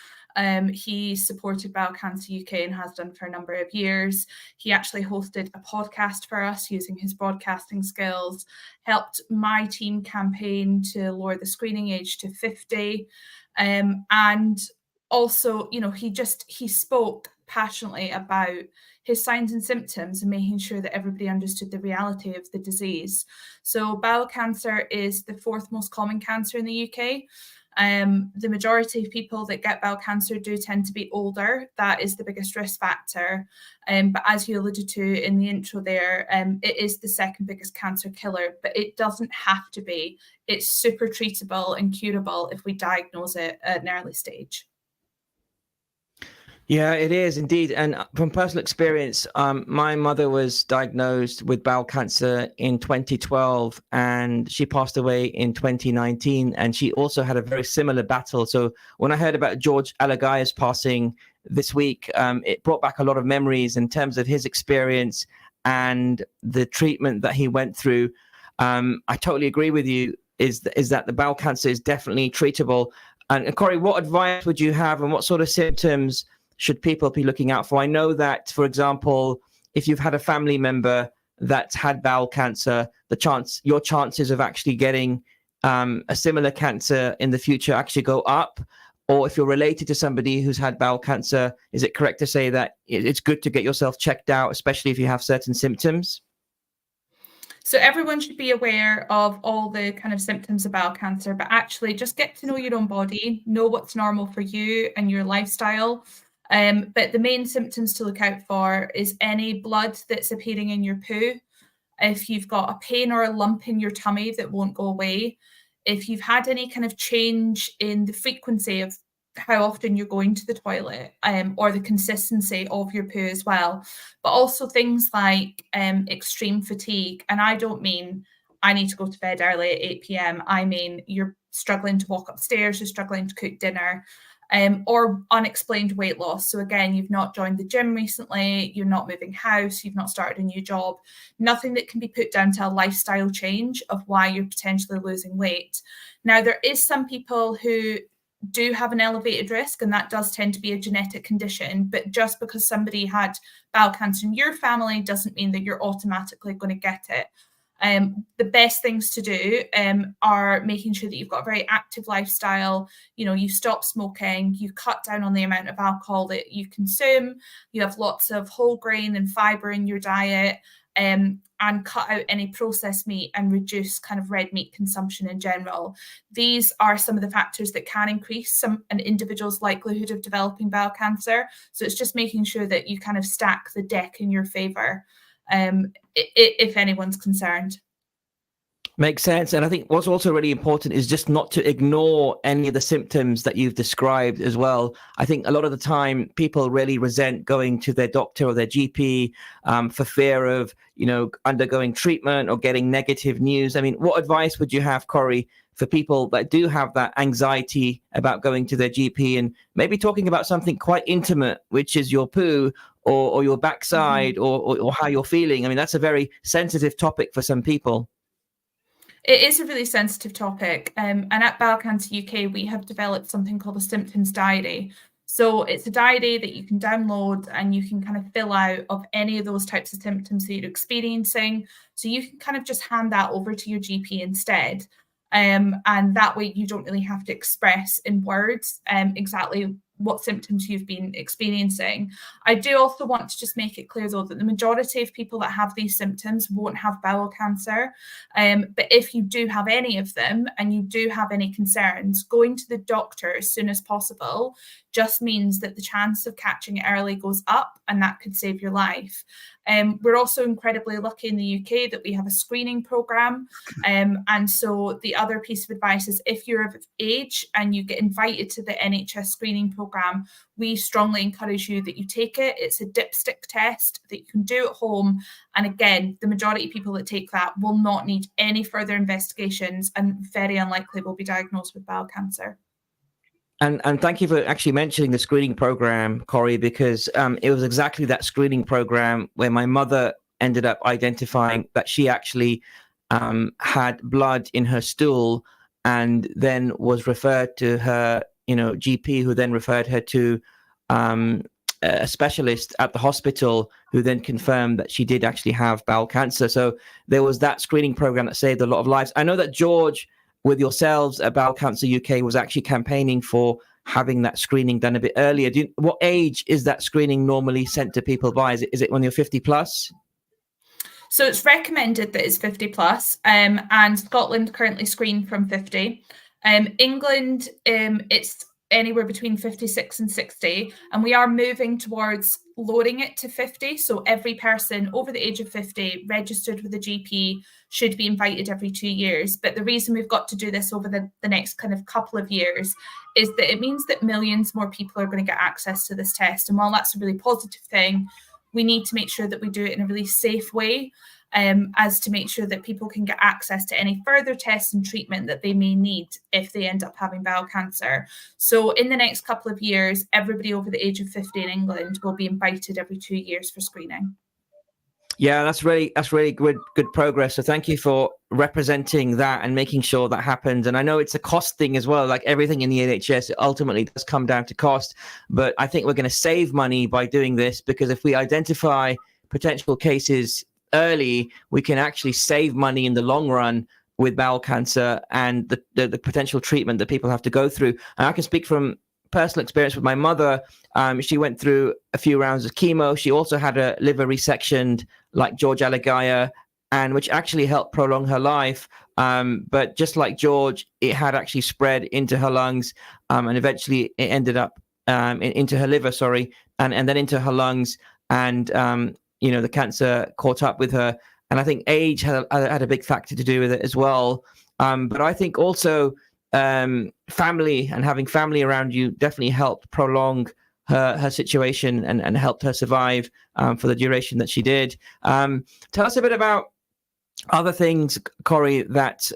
He supported Bowel Cancer UK and has done for a number of years. He actually hosted a podcast for us using his broadcasting skills, helped my team campaign to lower the screening age to 50. And also, you know, he spoke passionately about his signs and symptoms and making sure that everybody understood the reality of the disease. So bowel cancer is the 4th most common cancer in the UK. The majority of people that get bowel cancer do tend to be older. That is the biggest risk factor. But as you alluded to in the intro there, it is the second biggest cancer killer, but it doesn't have to be. It's super treatable and curable if we diagnose it at an early stage. Yeah, it is indeed. And from personal experience, my mother was diagnosed with bowel cancer in 2012 and she passed away in 2019. And she also had a very similar battle. So when I heard about George Alagiah's passing this week, it brought back a lot of memories in terms of his experience and the treatment that he went through. I totally agree with you, is that the bowel cancer is definitely treatable. And Corey, what advice would you have and what sort of symptoms should people be looking out for? I know that, for example, if you've had a family member that's had bowel cancer, your chances of actually getting a similar cancer in the future actually go up. Or if you're related to somebody who's had bowel cancer, is it correct to say that it's good to get yourself checked out, especially if you have certain symptoms? So everyone should be aware of all the kind of symptoms of bowel cancer, but actually just get to know your own body, know what's normal for you and your lifestyle. But the main symptoms to look out for is any blood that's appearing in your poo. If you've got a pain or a lump in your tummy that won't go away, if you've had any kind of change in the frequency of how often you're going to the toilet, or the consistency of your poo as well, but also things like extreme fatigue. And I don't mean I need to go to bed early at 8 p.m. I mean you're struggling to walk upstairs, you're struggling to cook dinner, or unexplained weight loss. So again, you've not joined the gym recently, you're not moving house, you've not started a new job, nothing that can be put down to a lifestyle change of why you're potentially losing weight. Now, there is some people who do have an elevated risk, and that does tend to be a genetic condition, but just because somebody had bowel cancer in your family doesn't mean that you're automatically going to get it. The best things to do are making sure that you've got a very active lifestyle. You know, you stop smoking, you cut down on the amount of alcohol that you consume, you have lots of whole grain and fiber in your diet, and cut out any processed meat and reduce kind of red meat consumption in general. These are some of the factors that can increase an individual's likelihood of developing bowel cancer. So it's just making sure that you kind of stack the deck in your favor, if anyone's concerned. Makes sense. And I think what's also really important is just not to ignore any of the symptoms that you've described as well. I think a lot of the time people really resent going to their doctor or their GP for fear of, undergoing treatment or getting negative news. I mean, what advice would you have, Corey, for people that do have that anxiety about going to their GP and maybe talking about something quite intimate, which is your poo or your backside, or how you're feeling? I mean, that's a very sensitive topic for some people. It is a really sensitive topic. And at Bowel Cancer UK, we have developed something called a symptoms diary. So it's a diary that you can download and you can kind of fill out of any of those types of symptoms that you're experiencing. So you can kind of just hand that over to your GP instead. And that way you don't really have to express in words exactly what symptoms you've been experiencing. I do also want to just make it clear, though, that the majority of people that have these symptoms won't have bowel cancer. But if you do have any of them and you do have any concerns, going to the doctor as soon as possible just means that the chance of catching it early goes up, and that could save your life. We're also incredibly lucky in the UK that we have a screening programme. And so the other piece of advice is if you're of age and you get invited to the NHS screening programme, we strongly encourage you that you take it. It's a dipstick test that you can do at home. And again, the majority of people that take that will not need any further investigations and very unlikely will be diagnosed with bowel cancer. And thank you for actually mentioning the screening program, Corey, because it was exactly that screening program where my mother ended up identifying that she actually had blood in her stool, and then was referred to her, GP, who then referred her to a specialist at the hospital, who then confirmed that she did actually have bowel cancer. So there was that screening program that saved a lot of lives. I know that George, with yourselves at Bowel Cancer UK, was actually campaigning for having that screening done a bit earlier. What age is that screening normally sent to people by? Is it when you're 50 plus? So it's recommended that it's 50 plus, and Scotland currently screen from 50. England, it's anywhere between 56 and 60, and we are moving towards lowering it to 50. So every person over the age of 50 registered with a GP should be invited every 2 years. But the reason we've got to do this over the next kind of couple of years is that it means that millions more people are going to get access to this test. And while that's a really positive thing, we need to make sure that we do it in a really safe way, as to make sure that people can get access to any further tests and treatment that they may need if they end up having bowel cancer. So in the next couple of years, everybody over the age of 50 in England will be invited every 2 years for screening. Yeah, that's really good progress. So thank you for representing that and making sure that happens. And I know it's a cost thing as well. Like everything in the NHS, it ultimately does come down to cost. But I think we're going to save money by doing this, because if we identify potential cases early, we can actually save money in the long run with bowel cancer and the potential treatment that people have to go through. And I can speak from personal experience with my mother. She went through a few rounds of chemo. She also had a liver resectioned like George Alagiah, and which actually helped prolong her life. But just like George, it had actually spread into her lungs, and eventually it ended up into her liver, and then into her lungs. And, the cancer caught up with her. And I think age had a big factor to do with it as well. But I think also family and having family around you definitely helped prolong her situation and helped her survive for the duration that she did. Tell us a bit about other things, Corey, that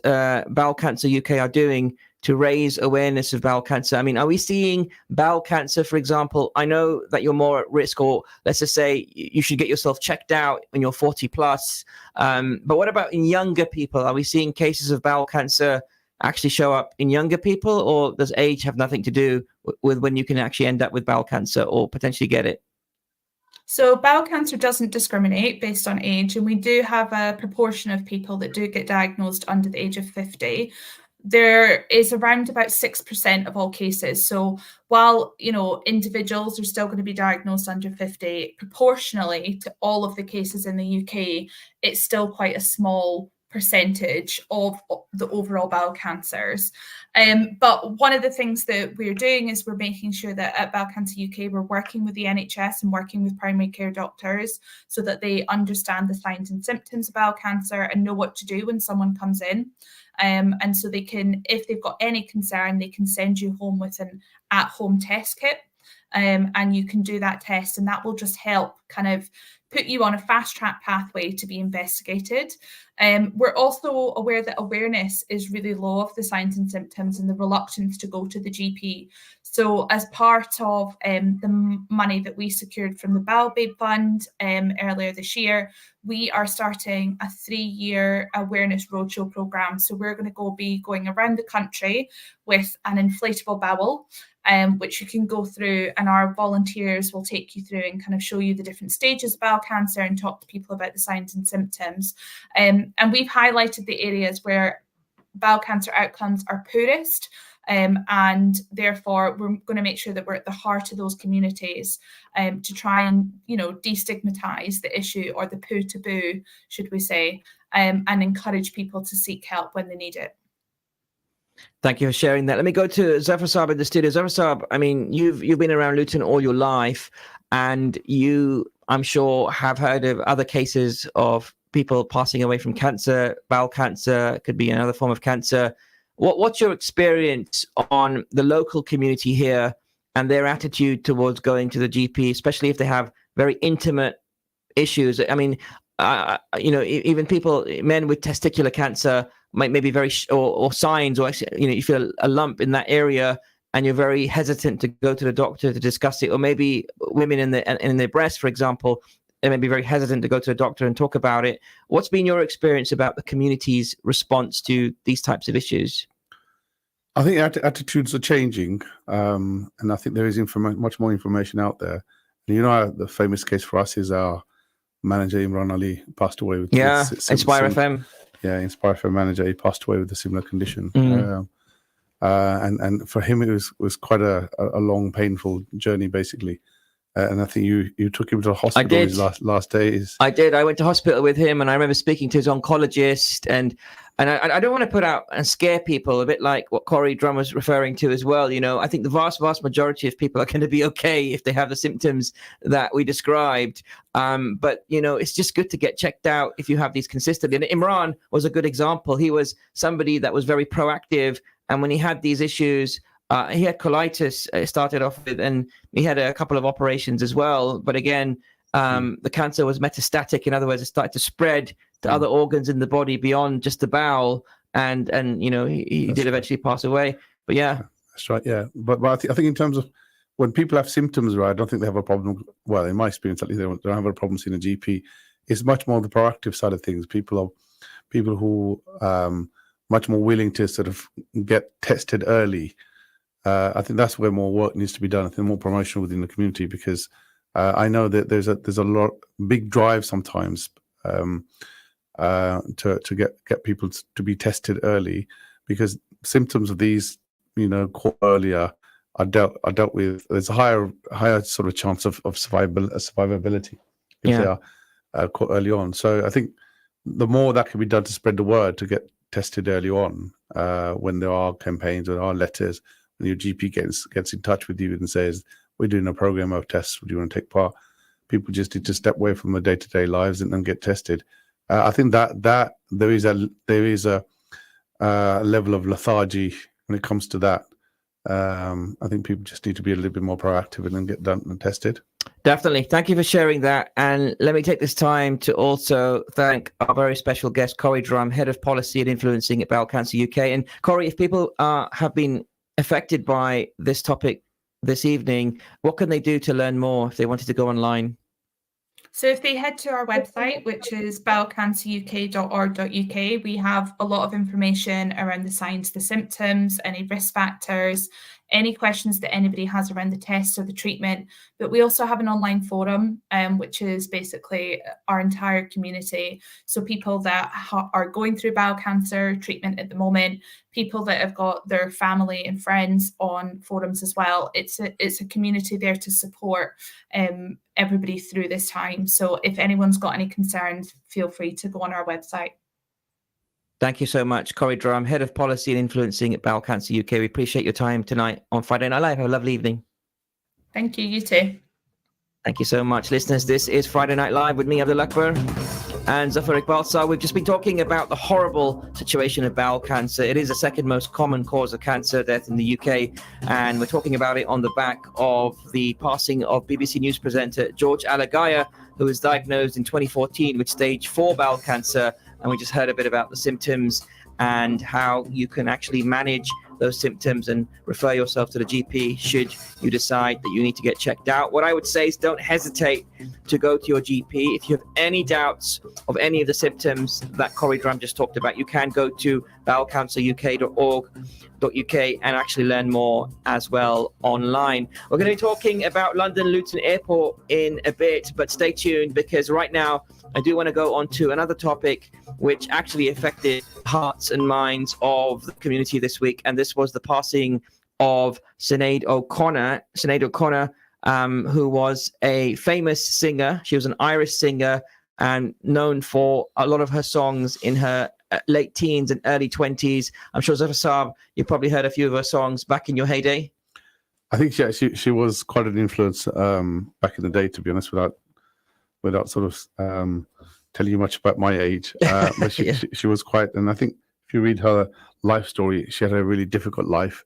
Bowel Cancer UK are doing to raise awareness of bowel cancer. I mean, are we seeing bowel cancer, for example? I know that you're more at risk, or let's just say you should get yourself checked out when you're 40 plus. But what about in younger people? Are we seeing cases of bowel cancer actually show up in younger people, or does age have nothing to do with when you can actually end up with bowel cancer or potentially get it? So bowel cancer doesn't discriminate based on age, and we do have a proportion of people that do get diagnosed under the age of 50. There is around about 6% of all cases. So while, individuals are still going to be diagnosed under 50, proportionally to all of the cases in the UK, it's still quite a small percentage of the overall bowel cancers. But one of the things that we're doing is we're making sure that at Bowel Cancer UK, we're working with the NHS and working with primary care doctors so that they understand the signs and symptoms of bowel cancer and know what to do when someone comes in. And so they can, if they've got any concern, they can send you home with an at-home test kit. And you can do that test, and that will just help kind of put you on a fast track pathway to be investigated. We're also aware that awareness is really low of the signs and symptoms and the reluctance to go to the GP. So as part of the money that we secured from the Bowel Babe Fund earlier this year, we are starting a 3-year awareness roadshow program. So we're going to be going around the country with an inflatable bowel, which you can go through, and our volunteers will take you through and kind of show you the different stages of bowel cancer and talk to people about the signs and symptoms. And we've highlighted the areas where bowel cancer outcomes are poorest, and therefore we're going to make sure that we're at the heart of those communities to try and destigmatize the issue, or the poo taboo, should we say, and encourage people to seek help when they need it. Thank you for sharing that. Let me go to Zaffar Saab in the studio. Zaffar Saab, I mean, you've been around Luton all your life, and you, I'm sure, have heard of other cases of people passing away from cancer. Bowel cancer could be another form of cancer. What's your experience on the local community here and their attitude towards going to the GP, especially if they have very intimate issues? I mean, even people, men with testicular cancer might maybe very or signs, or actually, you feel a lump in that area and you're very hesitant to go to the doctor to discuss it. Or maybe women in their breast, for example, they may be very hesitant to go to a doctor and talk about it. What's been your experience about the community's response to these types of issues? I think attitudes are changing, and I think there is much more information out there. And the famous case for us is our manager Imran Ali passed away with Inspire FM. Yeah, Inspire FM manager. He passed away with a similar condition. Mm. And for him, it was quite a long, painful journey, basically. And I think you took him to the hospital his last days. I did. I went to hospital with him, and I remember speaking to his oncologist. And I don't want to put out and scare people, a bit like what Corey Drum was referring to as well. I think the vast majority of people are going to be okay if they have the symptoms that we described. But, it's just good to get checked out if you have these consistently. And Imran was a good example. He was somebody that was very proactive. And when he had these issues, he had colitis started off with, and he had a couple of operations as well. But again, the cancer was metastatic. In other words, it started to spread to other organs in the body beyond just the bowel. And he did eventually pass away. But yeah. That's right, yeah. But I think in terms of when people have symptoms, right, I don't think they have a problem. Well, in my experience, at least, they don't have a problem seeing a GP. it's much more the proactive side of things. People who much more willing to sort of get tested early. I think that's where more work needs to be done. I think more promotion within the community, because I know that there's a lot big drive sometimes to get people to be tested early, because symptoms of these, caught earlier are dealt with. There's a higher sort of chance of survivability if they are caught early on. So I think the more that can be done to spread the word, to get tested early on, when there are campaigns, there are letters, when your GP gets in touch with you and says, we're doing a program of tests, do you want to take part? People just need to step away from their day-to-day lives and get tested. I think that there is a level of lethargy when it comes to that. I think people just need to be a little bit more proactive and then get done and tested. Definitely. Thank you for sharing that. And let me take this time to also thank our very special guest, Corey Drum, Head of Policy and Influencing at Bowel Cancer UK. And Corey, if people have been affected by this topic this evening, what can they do to learn more if they wanted to go online? So if they head to our website, which is bowelcanceruk.org.uk, we have a lot of information around the signs, the symptoms, any risk factors, any questions that anybody has around the test or the treatment. But we also have an online forum, which is basically our entire community. So people that are going through bowel cancer treatment at the moment, people that have got their family and friends on forums as well. It's a community there to support everybody through this time. So if anyone's got any concerns, feel free to go on our website. Thank you so much, Corey Drum, Head of Policy and Influencing at Bowel Cancer UK. We appreciate your time tonight on Friday Night Live. Have a lovely evening. Thank you. You too. Thank you so much, listeners. This is Friday Night Live with me, Abdul Akbur and Zaffar Iqbal. So we've just been talking about the horrible situation of bowel cancer. It is the second most common cause of cancer death in the UK. And we're talking about it on the back of the passing of BBC News presenter George Alagiah, who was diagnosed in 2014 with stage 4 bowel cancer. And we just heard a bit about the symptoms and how you can actually manage those symptoms and refer yourself to the GP should you decide that you need to get checked out. What I would say is don't hesitate to go to your GP. If you have any doubts of any of the symptoms that Corey Drum just talked about, you can go to bowelcanceruk.org.uk and actually learn more as well online. We're going to be talking about London Luton Airport in a bit, but stay tuned, because right now I do want to go on to another topic which actually affected hearts and minds of the community this week, and this was the passing of Sinead O'Connor. Sinead O'Connor, who was a famous singer. She was an Irish singer and known for a lot of her songs in her late teens and early 20s. I'm sure, Zaffar Saab, you probably heard a few of her songs back in your heyday. I think she was quite an influence back in the day, to be honest, without sort of telling you much about my age. But she was quite, and I think if you read her life story, she had a really difficult life,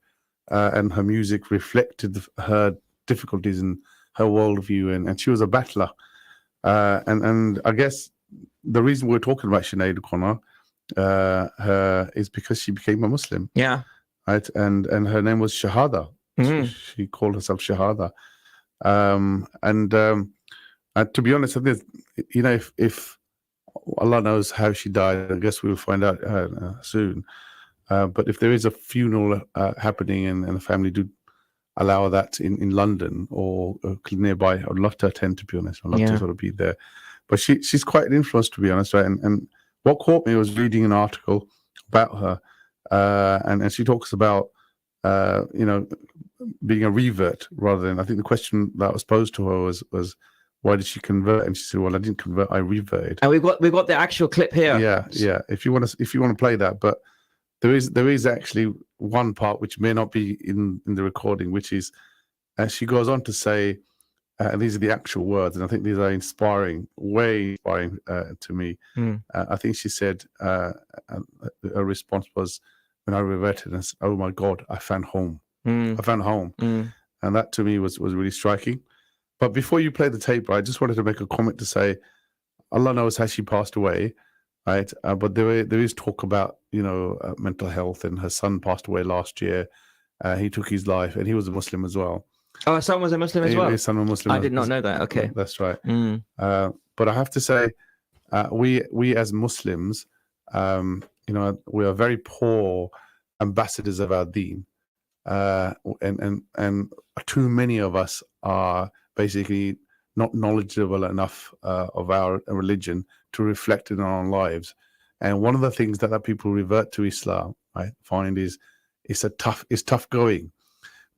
and her music reflected her difficulties and her worldview, and she was a battler. And I guess the reason we're talking about Sinead O'Connor is because she became a Muslim. Yeah. Right, and her name was Shahada. She called herself Shahada. And to be honest, I think, if Allah knows how she died, I guess we'll find out soon. But if there is a funeral happening and the family do allow that in London or nearby, I'd love to attend, to be honest. I'd love to sort of be there. But she's quite an influence, to be honest, right? And what caught me was reading an article about her, and she talks about being a revert rather than, I think the question that was posed to her was why did she convert? And she said, well, I didn't convert, I reverted. And we've got the actual clip here. Yeah. If you want to play that, but there is actually one part which may not be in the recording, which is she goes on to say, and these are the actual words, and I think these are way inspiring to me. I think she said her response was, when I reverted, and said, oh my God, I found home. I found home. And that to me was really striking. But before you play the tape, I just wanted to make a comment to say, Allah knows how she passed away, right? But there is talk about, mental health, and her son passed away last year. He took his life, and he was a Muslim as well. Oh, her son was a Muslim as well? His son was a Muslim. I did not know that. Okay. That's right. But I have to say, we as Muslims, we are very poor ambassadors of our deen, and too many of us are basically not knowledgeable enough of our religion to reflect it on our own lives. And one of the things that people revert to Islam, I find, is tough going.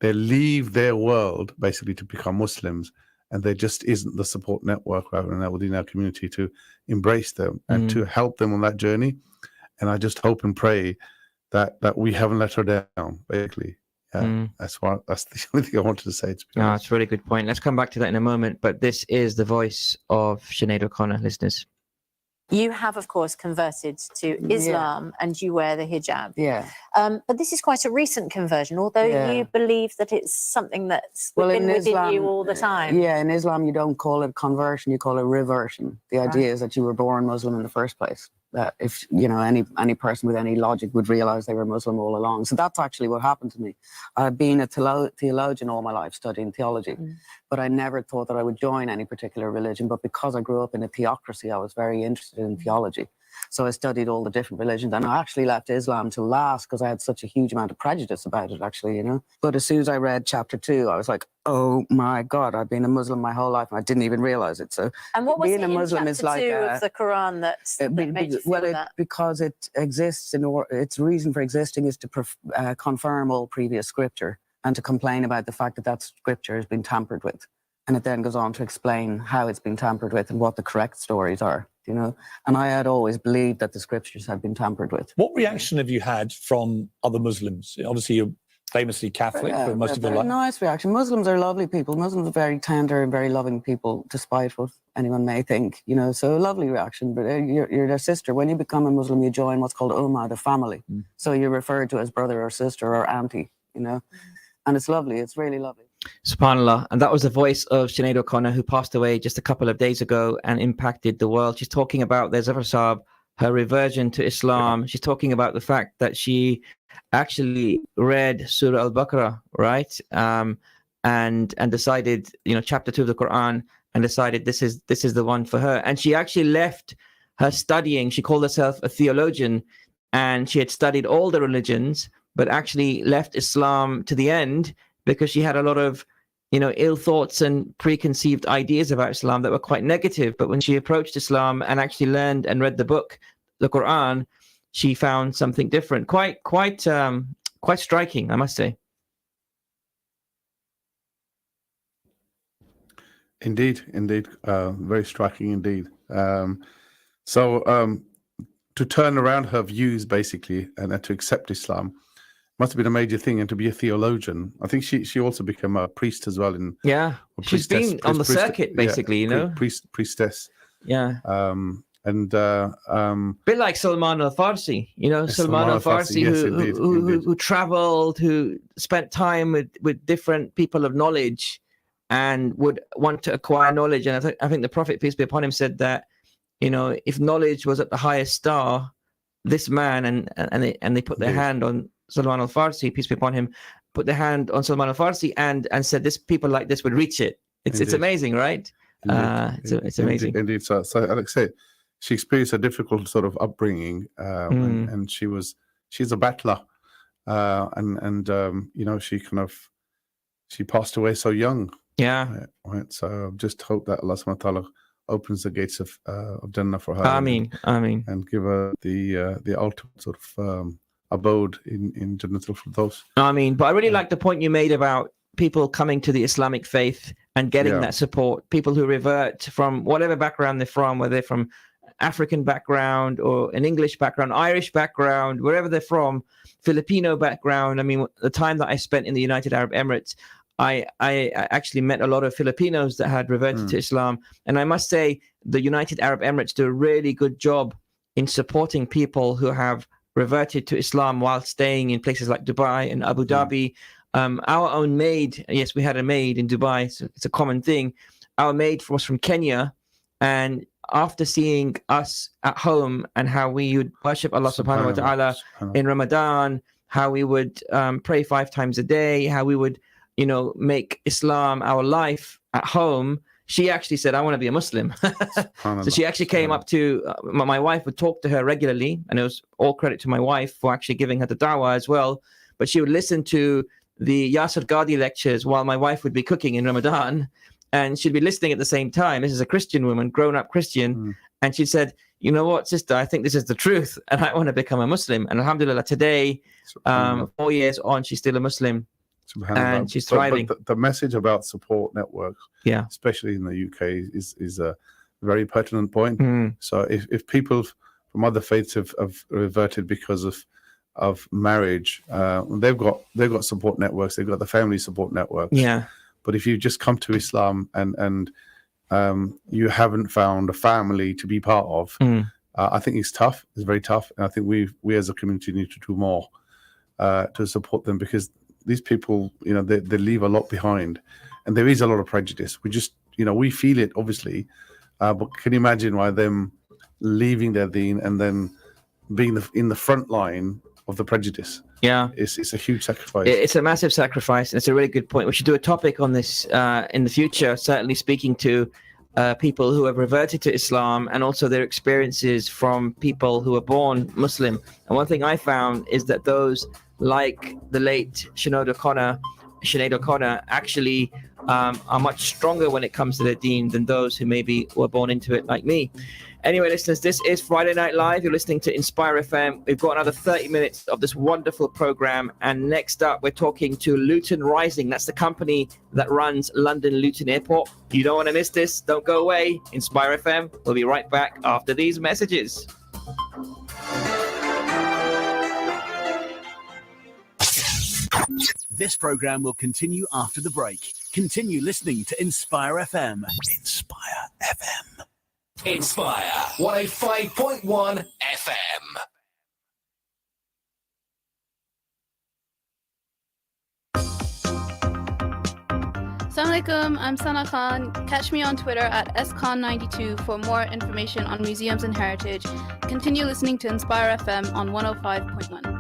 They leave their world basically to become Muslims, and there just isn't the support network within our community to embrace them and to help them on that journey. And I just hope and pray that we haven't let her down, basically. Yeah, that's the only thing I wanted to say. It's a really good point. Let's come back to that in a moment. But this is the voice of Sinead O'Connor, listeners. You have, of course, converted to Islam and you wear the hijab. Yeah. But this is quite a recent conversion, although you believe that it's something that's been within you all the time. Yeah, in Islam, you don't call it conversion, you call it reversion. The idea is that you were born Muslim in the first place. That if, any person with any logic would realize they were Muslim all along. So that's actually what happened to me. I've been a theologian all my life, studying theology, but I never thought that I would join any particular religion. But because I grew up in a theocracy, I was very interested in theology. So I studied all the different religions, and I actually left Islam to last because I had such a huge amount of prejudice about it, actually, But as soon as I read chapter 2, I was like, oh my God, I've been a Muslim my whole life, and I didn't even realize it. So and what was being it a Muslim in chapter 2 of the Quran that made you feel that? Because it exists, its reason for existing is to confirm all previous scripture and to complain about the fact that scripture has been tampered with. And it then goes on to explain how it's been tampered with and what the correct stories are, And I had always believed that the scriptures had been tampered with. What reaction have you had from other Muslims? Obviously, you're famously Catholic for most of your life. Nice reaction. Muslims are lovely people. Muslims are very tender and very loving people, despite what anyone may think, So a lovely reaction. But you're their sister. When you become a Muslim, you join what's called Ummah, the family. So you're referred to as brother or sister or auntie, And it's lovely. It's really lovely. SubhanAllah. And that was the voice of Sinead O'Connor, who passed away just a couple of days ago and impacted the world. She's talking about, there's Zaffar Saab, her reversion to Islam. Yeah. She's talking about the fact that she actually read Surah Al-Baqarah, right? And decided, chapter 2 of the Quran, and decided this is the one for her. And she actually left her studying. She called herself a theologian, and she had studied all the religions, but actually left Islam to the end because she had a lot of, ill thoughts and preconceived ideas about Islam that were quite negative. But when she approached Islam and actually learned and read the book, the Quran, she found something different. Quite striking, I must say. Indeed, very striking indeed. To turn around her views basically and to accept Islam must have been a major thing, and to be a theologian. I think she also became a priest as well. She's been on the circuit basically, priestess. Yeah. Bit like Salman al-Farsi, Salman al-Farsi, who traveled, who spent time with different people of knowledge and would want to acquire knowledge. And I think the Prophet, peace be upon him, said that, if knowledge was at the highest star, this man and they put their hand on Salman al-Farsi, peace be upon him, put their hand on Salman al-Farsi and said this people like this would reach it. It's amazing, right? It's amazing. Indeed. So Alex said, she experienced a difficult sort of upbringing, and she's a battler, she passed away so young. Yeah. Right. So just hope that Allah subhanahu wa ta'ala opens the gates of Jannah for her. Ameen. And give her the ultimate sort of abode in Jannatul Firdaus. Ameen. But I really like the point you made about people coming to the Islamic faith and getting that support. People who revert from whatever background they're from, whether they're from African background or an English background, Irish background, wherever they're from, Filipino background. I mean, the time that I spent in the United Arab Emirates, I actually met a lot of Filipinos that had reverted to Islam. And I must say, the United Arab Emirates do a really good job in supporting people who have reverted to Islam while staying in places like Dubai and Abu Dhabi. Our own maid, yes, we had a maid in Dubai, so it's a common thing. Our maid was from Kenya, and after seeing us at home and how we would worship Allah subhanahu wa ta'ala in Ramadan, how we would pray 5 times a day, how we would, make Islam our life at home, she actually said, I want to be a Muslim. So she actually came up to, my wife would talk to her regularly, and it was all credit to my wife for actually giving her the dawah as well. But she would listen to the Yasir Qadhi lectures while my wife would be cooking in Ramadan, and she'd be listening at the same time. This is a Christian woman, grown-up Christian, and she said, you know what, sister, I think this is the truth, and I want to become a Muslim. And alhamdulillah, today, 4 years on, she's still a Muslim. And she's thriving. But the message about support networks, especially in the UK, is a very pertinent point. So if people from other faiths have reverted because of marriage, they've got support networks. They've got the family support networks. Yeah. But if you just come to Islam and you haven't found a family to be part of, I think it's tough. It's very tough. And I think we as a community need to do more to support them, because these people, they leave a lot behind, and there is a lot of prejudice. We just, we feel it, obviously, but can you imagine why them leaving their deen and then being in the front line of the prejudice? Yeah, it's a huge sacrifice. It's a massive sacrifice, and it's a really good point. We should do a topic on this in the future, certainly speaking to people who have reverted to Islam, and also their experiences from people who were born Muslim. And one thing I found is that those like the late Sinead O'Connor actually are much stronger when it comes to their deen than those who maybe were born into it like me. Anyway, listeners, this is Friday Night Live. You're listening to Inspire FM. We've got another 30 minutes of this wonderful program. And next up, we're talking to Luton Rising. That's the company that runs London Luton Airport. You don't want to miss this. Don't go away. Inspire FM. We'll be right back after these messages. This program will continue after the break. Continue listening to Inspire FM. Inspire FM. Inspire 105.1 FM. Assalamualaikum, I'm Sana Khan. Catch me on Twitter at skhan92 for more information on museums and heritage. Continue listening to Inspire FM on 105.1.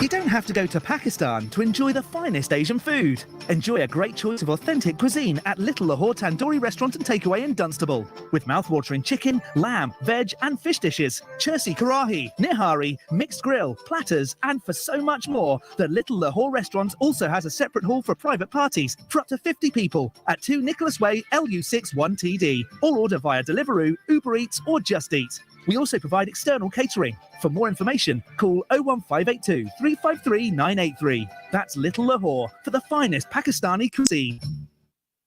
You don't have to go to Pakistan to enjoy the finest Asian food. Enjoy a great choice of authentic cuisine at Little Lahore Tandoori Restaurant and Takeaway in Dunstable. With mouth-watering chicken, lamb, veg and fish dishes, Chersi Karahi, Nihari, mixed grill, platters and for so much more, the Little Lahore Restaurant also has a separate hall for private parties for up to 50 people at 2 Nicholas Way, LU6 1TD. Or order via Deliveroo, Uber Eats or Just Eat. We also provide external catering. For more information, call 01582 353 983. That's Little Lahore for the finest Pakistani cuisine.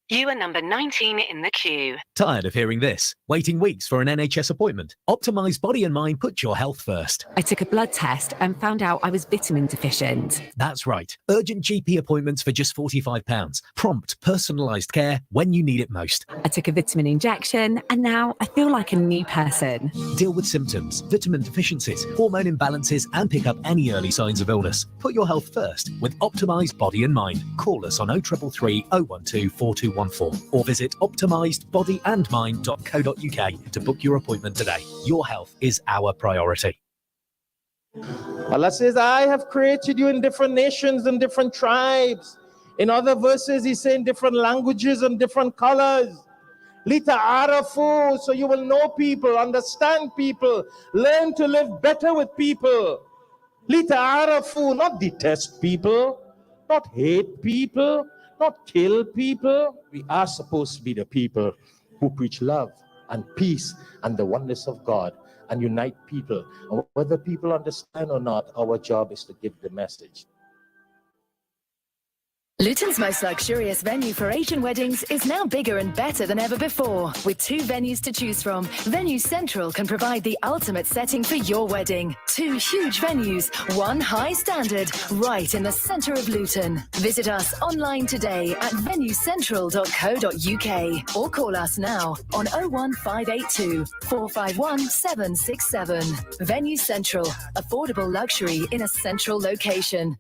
You are number 19 in the queue. Tired of hearing this? Waiting weeks for an NHS appointment? Optimise Body and Mind put your health first. I took a blood test and found out I was vitamin deficient. That's right. Urgent GP appointments for just £45. Prompt, personalised care when you need it most. I took a vitamin injection and now I feel like a new person. Deal with symptoms, vitamin deficiencies, hormone imbalances and pick up any early signs of illness. Put your health first with Optimise Body and Mind. Call us on 0333 012 4214 or visit optimisedbodyandmind.co.uk to book your appointment today. Your health is our priority. Allah says, I have created you in different nations and different tribes. In other verses, he's saying different languages and different colors. Lita'arafu, so you will know people, understand people, learn to live better with people. Lita'arafu, not detest people, not hate people, not kill people. We are supposed to be the people who preach love and peace and the oneness of God and unite people. And whether people understand or not, our job is to give the message. Luton's most luxurious venue for Asian weddings is now bigger and better than ever before. With 2 venues to choose from, Venue Central can provide the ultimate setting for your wedding. 2 huge venues, 1 high standard, right in the centre of Luton. Visit us online today at venuecentral.co.uk or call us now on 01582 451 767. Venue Central, affordable luxury in a central location.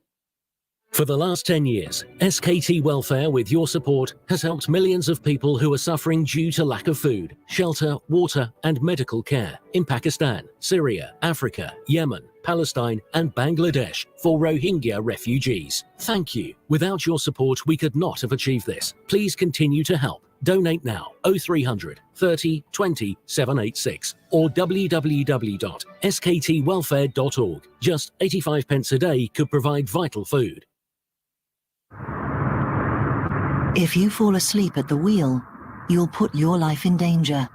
For the last 10 years, SKT Welfare, with your support, has helped millions of people who are suffering due to lack of food, shelter, water, and medical care in Pakistan, Syria, Africa, Yemen, Palestine, and Bangladesh for Rohingya refugees. Thank you. Without your support, we could not have achieved this. Please continue to help. Donate now, 0300 30 20 786 or www.sktwelfare.org. Just 85 pence a day could provide vital food. If you fall asleep at the wheel, you'll put your life in danger,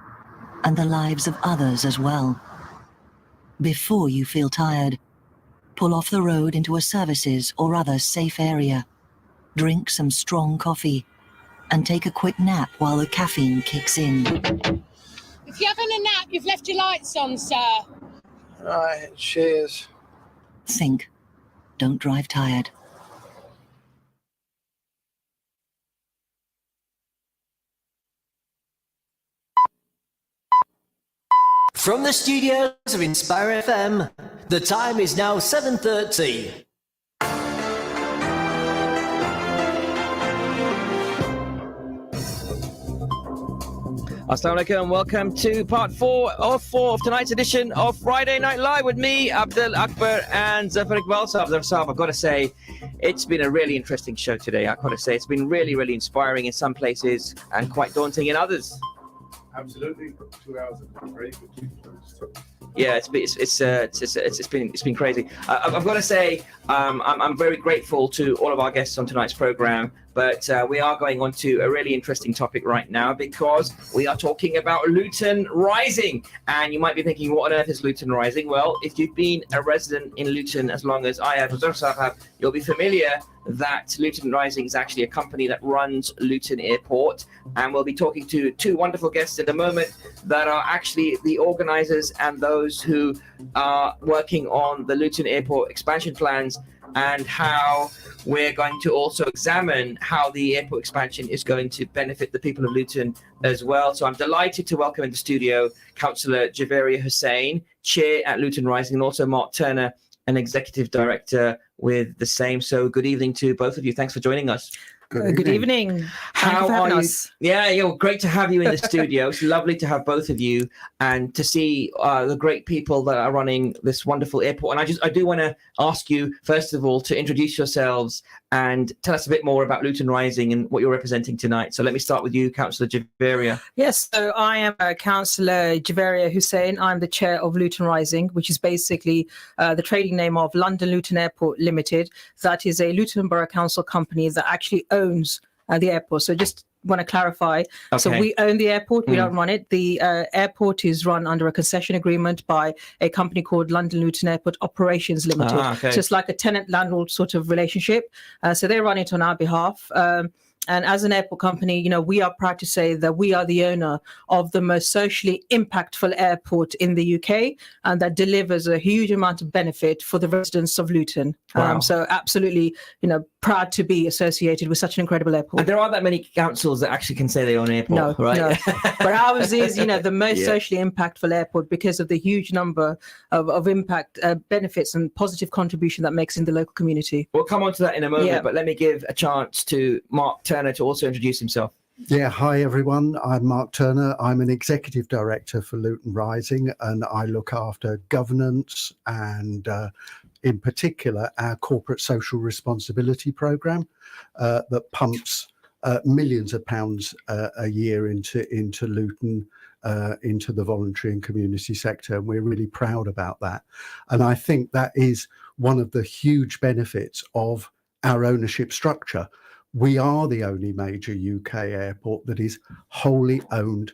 and the lives of others as well. Before you feel tired, pull off the road into a services or other safe area. Drink some strong coffee, and take a quick nap while the caffeine kicks in. If you're having a nap, you've left your lights on, sir. Right, cheers. Think. Don't drive tired. From the studios of Inspire FM, the time is now 7:30. Assalamu alaikum and welcome to part 4 of tonight's edition of Friday Night Live with me, Abdul Akbur and Zaffar Iqbal. So I've got to say, it's been a really interesting show today. I've got to say, it's been really, really inspiring in some places and quite daunting in others. Absolutely, 2 hours have been great. Yeah, it's been crazy. I've got to say, I'm very grateful to all of our guests on tonight's program. But we are going on to a really interesting topic right now because we are talking about Luton Rising. And you might be thinking, what on earth is Luton Rising? Well, if you've been a resident in Luton as long as I have, you'll be familiar that Luton Rising is actually a company that runs Luton Airport. And we'll be talking to two wonderful guests in a moment that are actually the organisers and those who are working on the Luton Airport expansion plans, and how we're going to also examine how the airport expansion is going to benefit the people of Luton as well. So I'm delighted to welcome in the studio Councillor Javeria Hussain, Chair at Luton Rising, and also Mark Turner, an Executive Director with the same. So good evening to both of you. Thanks for joining us. Good evening. How are you? Us. Yeah, great to have you in the studio. It's lovely to have both of you and to see the great people that are running this wonderful airport. And I do want to ask you, first of all, to introduce yourselves and tell us a bit more about Luton Rising and what you're representing tonight. So let me start with you, Councillor Javeria. Yes, so I am Councillor Javeria Hussain. I'm the chair of Luton Rising, which is basically the trading name of London Luton Airport Limited. That is a Luton Borough Council company that actually owns the airport. So just want to clarify. Okay. So we own the airport, we don't run it. The airport is run under a concession agreement by a company called London Luton Airport Operations Limited. Okay. So it's like a tenant-landlord sort of relationship. So they run it on our behalf. And as an airport company, we are proud to say that we are the owner of the most socially impactful airport in the UK, and that delivers a huge amount of benefit for the residents of Luton. Wow. So absolutely, proud to be associated with such an incredible airport. And there aren't that many councils that actually can say they own an airport, right? No. But ours is, the most socially impactful airport because of the huge number of impact benefits and positive contribution that makes in the local community. We'll come on to that in a moment, but let me give a chance to Mark Turner to also introduce himself. Yeah, hi everyone. I'm Mark Turner. I'm an executive director for Luton Rising, and I look after governance and in particular our corporate social responsibility programme that pumps millions of pounds a year into Luton, into the voluntary and community sector, and we're really proud about that. And I think that is one of the huge benefits of our ownership structure. We are the only major UK airport that is wholly owned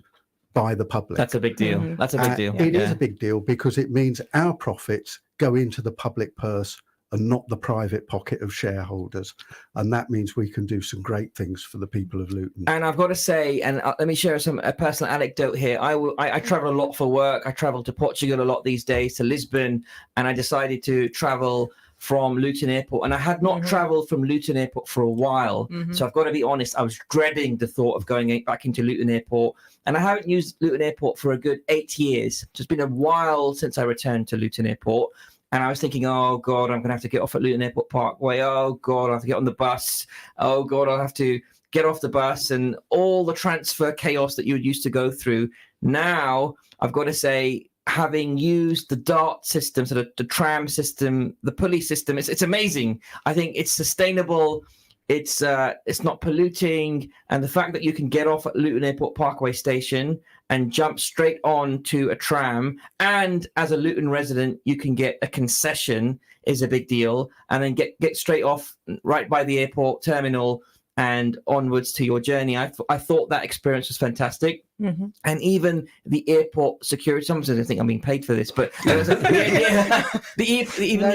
by the public. That's a big deal. Mm-hmm. That's a big deal. It is a big deal because it means our profits go into the public purse and not the private pocket of shareholders. And that means we can do some great things for the people of Luton. And I've got to say, and let me share a personal anecdote here. I travel a lot for work. I travel to Portugal a lot these days, to Lisbon, and I decided to travel from Luton Airport, and I had not travelled from Luton Airport for a while. So I've got to be honest, I was dreading the thought of going back into Luton Airport, and I haven't used Luton Airport for a good 8 years. So it's been a while since I returned to Luton Airport, and I was thinking, oh God, I'm going to have to get off at Luton Airport Parkway. Oh God, I'll have to get on the bus. Oh God, I'll have to get off the bus, and all the transfer chaos that you used to go through. Now, I've got to say, having used the DART system, so the tram system, the pulley system, it's amazing. I think it's sustainable. It's not polluting, and the fact that you can get off at Luton Airport Parkway station and jump straight on to a tram, and as a Luton resident you can get a concession, is a big deal, and then get straight off right by the airport terminal and onwards to your journey. I thought that experience was fantastic. Mm-hmm. And even the airport security, sometimes I don't think I'm being paid for this, but the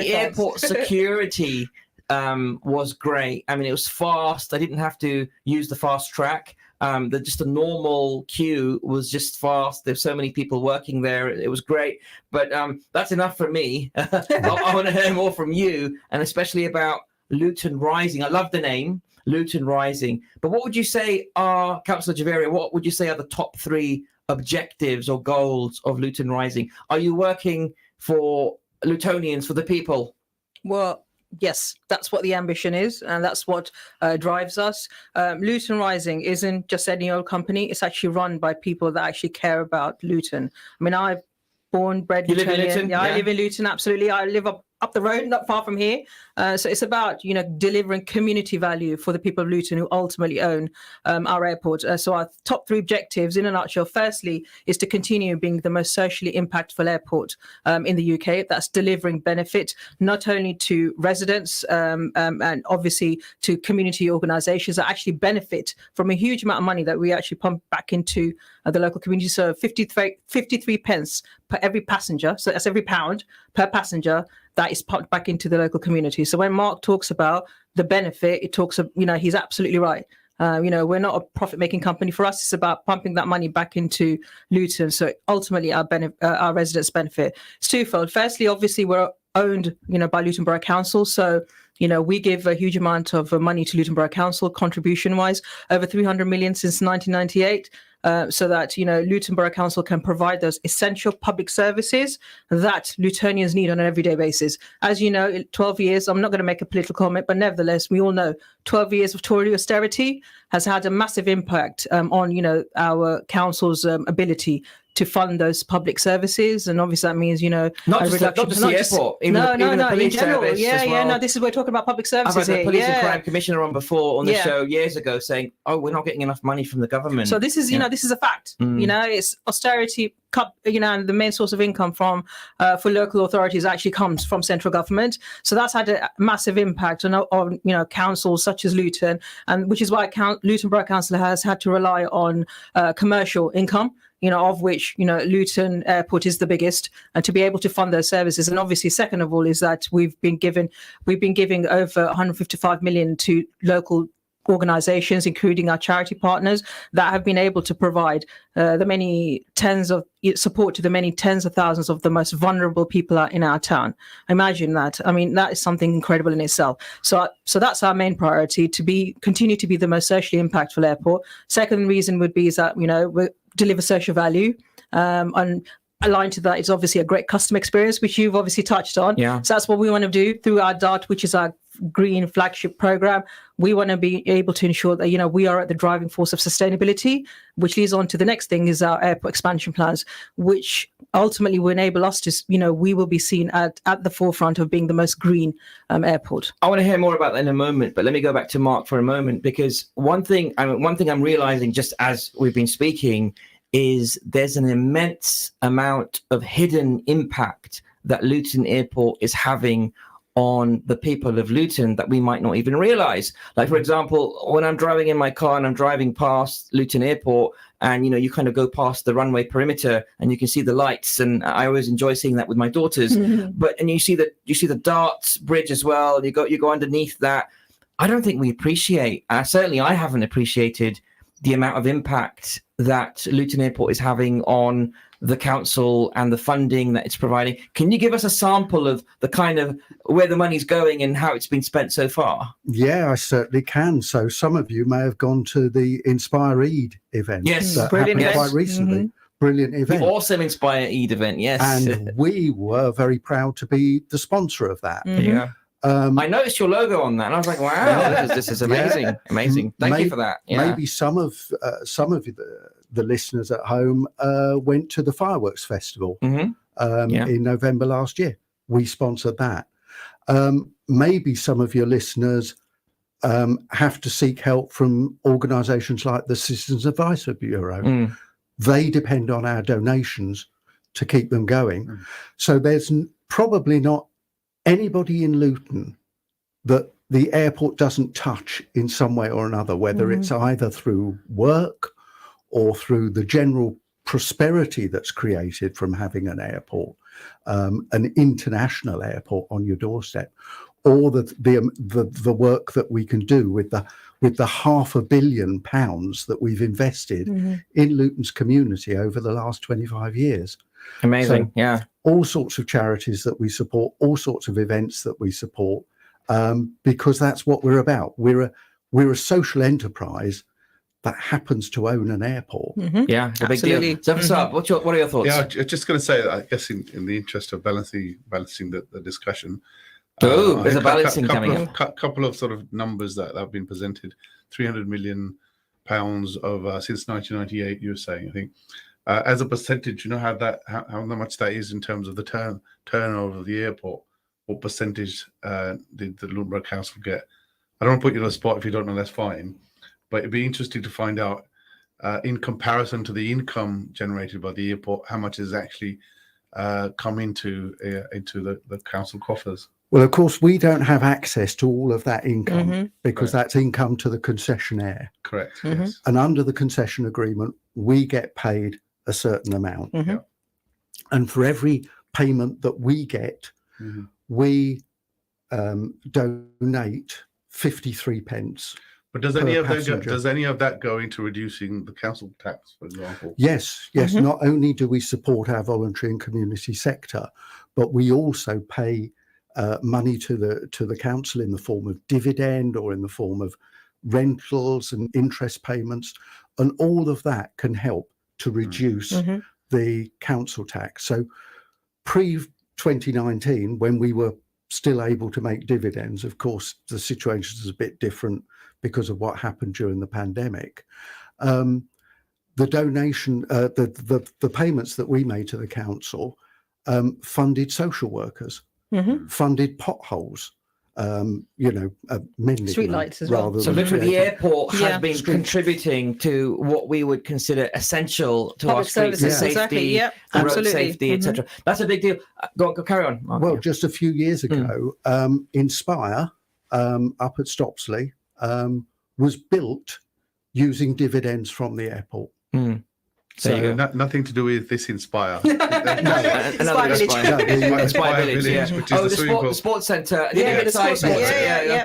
airport security was great. I mean, it was fast. I didn't have to use the fast track. Just a normal queue was just fast. There's so many people working there. It was great. But that's enough for me. I want to hear more from you, and especially about Luton Rising. I love the name, Luton Rising. But what would you say are, Councillor Javaria, what would you say are the top 3 objectives or goals of Luton Rising? Are you working for Lutonians, for the people? Well, yes, that's what the ambition is, and that's what drives us. Luton Rising isn't just any old company. It's actually run by people that actually care about Luton. I mean, I've born, bred You live in Lutonian. Luton? Yeah, Yeah. I live in Luton, absolutely. I live up the road, not far from here. So it's about, delivering community value for the people of Luton who ultimately own our airport. So our top 3 objectives in a nutshell, firstly, is to continue being the most socially impactful airport in the UK. That's delivering benefit not only to residents and obviously to community organisations that actually benefit from a huge amount of money that we actually pump back into the local community. So 53 pence per every passenger. So that's every pound per passenger that is pumped back into the local community. So when Mark talks about the benefit, it talks of, he's absolutely right. We're not a profit-making company. For us, it's about pumping that money back into Luton. So ultimately, our residents benefit. It's twofold. Firstly, obviously, we're owned, by Luton Borough Council. So, we give a huge amount of money to Luton Borough Council, contribution-wise, over 300 million since 1998. So that, Luton Borough Council can provide those essential public services that Lutonians need on an everyday basis. As you know, 12 years, I'm not going to make a political comment, but nevertheless, we all know 12 years of Tory austerity has had a massive impact on, our council's ability to fund those public services, and obviously that means not just the airport, even the police in general. service as well. This is we're talking about public services. I've had the police here. and crime commissioner on before on the show years ago saying, "Oh, we're not getting enough money from the government." So this is, this is a fact. It's austerity. And the main source of income for local authorities actually comes from central government. So that's had a massive impact on councils such as Luton, and which is why Luton Borough Council has had to rely on commercial income. Of which, Luton Airport is the biggest, and to be able to fund those services. And obviously, second of all, is that we've been giving over 155 million to local organisations, including our charity partners, that have been able to provide support to the many tens of thousands of the most vulnerable people in our town. Imagine that. I mean, that is something incredible in itself. So that's our main priority, to continue to be the most socially impactful airport. Second reason would be is that, we deliver social value, and aligned to that is obviously a great customer experience, which you've obviously touched on. Yeah. So that's what we want to do through our DART, which is our green flagship program. We want to be able to ensure that, we are at the driving force of sustainability, which leads on to the next thing is our airport expansion plans, which ultimately will enable us to, we will be seen at the forefront of being the most green airport. I want to hear more about that in a moment, but let me go back to Mark for a moment, because one thing I'm realizing just as we've been speaking is there's an immense amount of hidden impact that Luton Airport is having on the people of Luton that we might not even realize. Like, for example, when I'm driving in my car and I'm driving past Luton Airport, and you kind of go past the runway perimeter and you can see the lights, and I always enjoy seeing that with my daughters. And you see the Darts Bridge as well, and you go underneath that. I don't think we appreciate, certainly I haven't appreciated the amount of impact that Luton Airport is having on the council and the funding that it's providing. Can you give us a sample of the kind of where the money's going and how it's been spent so far? Yeah, I certainly can. So some of you may have gone to the Inspire Eid event that happened quite recently. brilliant event. The awesome Inspire Eid event, yes. And we were very proud to be the sponsor of that. Yeah. I noticed your logo on that, and I was like, "Wow, this is amazing, Yeah. amazing! Thank you for that." Yeah. Maybe some of the listeners at home went to the fireworks festival in November last year. We sponsored that. Maybe some of your listeners have to seek help from organisations like the Citizens Advisory Bureau. They depend on our donations to keep them going. So there's probably not anybody in Luton that the airport doesn't touch in some way or another, whether it's either through work or through the general prosperity that's created from having an airport, an international airport on your doorstep, or the work that we can do with the £500 million that we've invested in Luton's community over the last 25 years. Amazing, So, yeah. All sorts of charities that we support, all sorts of events that we support, because that's what we're about. We're a social enterprise that happens to own an airport. Yeah, it's a big deal. Zaffar, what are your thoughts? Yeah, I'm just going to say that I guess in the interest of balancing the discussion. There's a balancing coming up. Couple of sort of numbers that have been presented. £300 million over since 1998. You were saying, I think, as a percentage, you know how much that is in terms of the turnover of the airport. What percentage did the Luton Borough Council get? I don't want to put you on the spot if you don't know. That's fine, but it'd be interesting to find out in comparison to the income generated by the airport, how much is actually come into the council coffers. Well, of course, we don't have access to all of that income because that's income to the concessionaire. Correct. Yes. And under the concession agreement, we get paid a certain amount. And for every payment that we get, we donate 53 pence. But does any of that go into reducing the council tax, for example? Yes. Not only do we support our voluntary and community sector, but we also pay money to the council in the form of dividend or in the form of rentals and interest payments, and all of that can help to reduce the council tax. So pre-2019, when we were still able to make dividends, of course the situation is a bit different because of what happened during the pandemic. The donation, the payments that we made to the council funded social workers, funded potholes, mending streetlights as well. So literally the airport has been contributing to what we would consider essential to our streets and safety, and road safety, etc. That's a big deal. Go carry on, Mark. Well, just a few years ago, Inspire up at Stopsley was built using dividends from the airport. So nothing to do with this Inspire. Inspire Village, which is the sports centre. Yeah,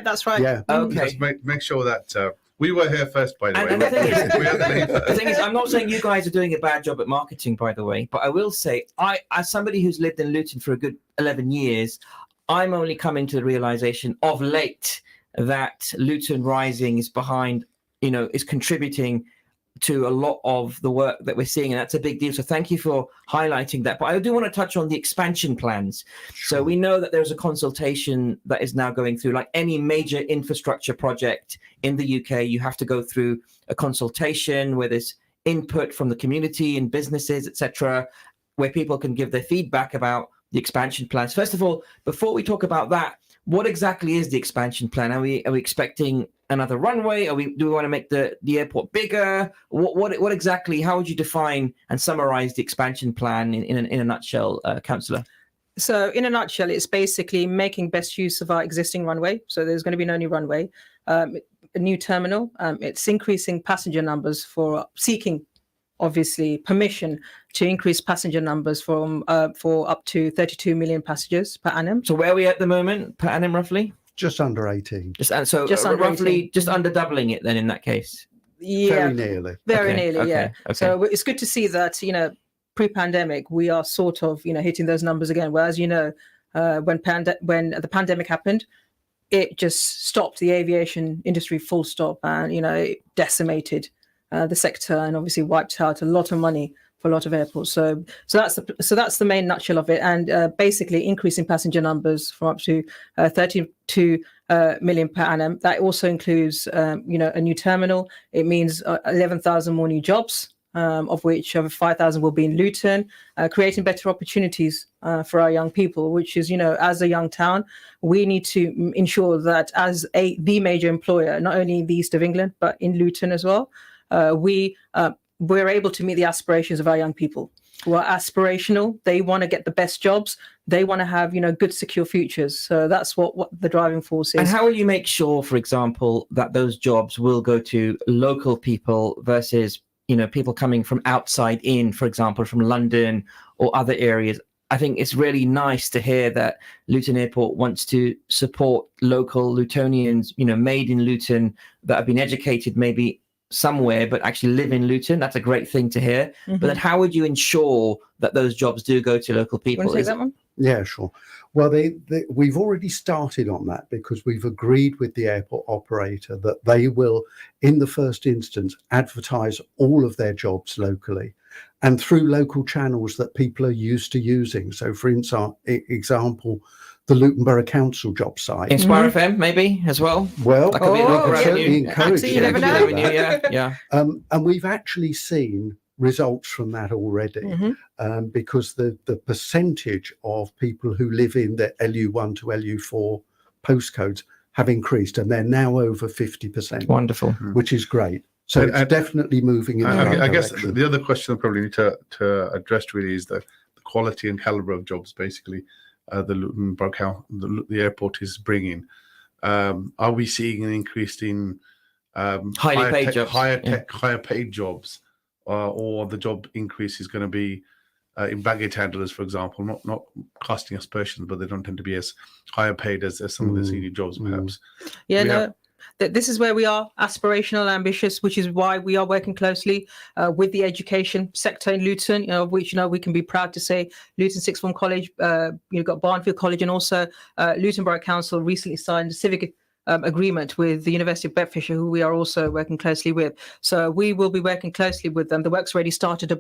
that's right. Yeah. Okay. Just make sure that we were here first, by the way. And the thing is, I'm not saying you guys are doing a bad job at marketing, by the way, but I will say, as somebody who's lived in Luton for a good 11 years, I'm only coming to the realization of late that Luton Rising is behind, is contributing to a lot of the work that we're seeing, and that's a big deal. So thank you for highlighting that. But I do want to touch on the expansion plans. Sure. So we know that there's a consultation that is now going through, like any major infrastructure project in the UK, you have to go through a consultation where there's input from the community and businesses, etc., where people can give their feedback about the expansion plans. First of all, before we talk about that, what exactly is the expansion plan? Are we expecting another runway? Do we want to make the airport bigger? What exactly? How would you define and summarize the expansion plan in a nutshell, Councillor? So, in a nutshell, it's basically making best use of our existing runway. So, there's going to be no new runway, a new terminal. It's increasing passenger numbers for seeking, obviously, permission to increase passenger numbers for up to 32 million passengers per annum. So where are we at the moment per annum, roughly? Just under 18. Just under roughly 18. Just under doubling it then in that case. Yeah, very nearly. Very nearly. Okay. So it's good to see that pre-pandemic we are sort of hitting those numbers again. Whereas when the pandemic happened, it just stopped the aviation industry full stop, and it decimated the sector and obviously wiped out a lot of money for a lot of airports. So that's the main nutshell of it, and basically increasing passenger numbers from up to 32 million per annum. That also includes a new terminal. It means 11,000 more new jobs, of which over 5,000 will be in Luton, creating better opportunities for our young people, which is, as a young town, we need to ensure that as the major employer, not only in the east of England, but in Luton as well, we're able to meet the aspirations of our young people who are aspirational. They want to get the best jobs. They want to have, good, secure futures. So that's what the driving force is. And how will you make sure, for example, that those jobs will go to local people versus people coming from outside in, for example, from London or other areas? I think it's really nice to hear that Luton Airport wants to support local Lutonians, made in Luton, that have been educated maybe somewhere but actually live in Luton. That's a great thing to hear. Mm-hmm. But then how would you ensure that those jobs do go to local people? Want to take that one? Yeah, sure. Well, we've already started on that because we've agreed with the airport operator that they will, in the first instance, advertise all of their jobs locally and through local channels that people are used to using. So, for example, the Luton Borough Council job site. Inspire FM, maybe, as well? Well, that could be local certainly encourage you never know. Yeah. And we've actually seen results from that already, because the percentage of people who live in the LU1 to LU4 postcodes have increased, and they're now over 50%. Wonderful. Which is great. So it's definitely moving in the right I guess direction. the other question I probably need to address really is the quality and caliber of jobs, basically, the Luton Borough, the airport is bringing. Are we seeing an increase in higher paid jobs, or the job increase is going to be in baggage handlers, for example, not casting aspersions, but they don't tend to be as higher paid as some of the senior jobs, perhaps. This is where we are aspirational, ambitious, which is why we are working closely with the education sector in Luton, which we can be proud to say Luton Sixth Form College, you've got Barnfield College, and also Luton Borough Council recently signed a civic agreement with the University of Bedfordshire, who we are also working closely with. So we will be working closely with them. The work's already started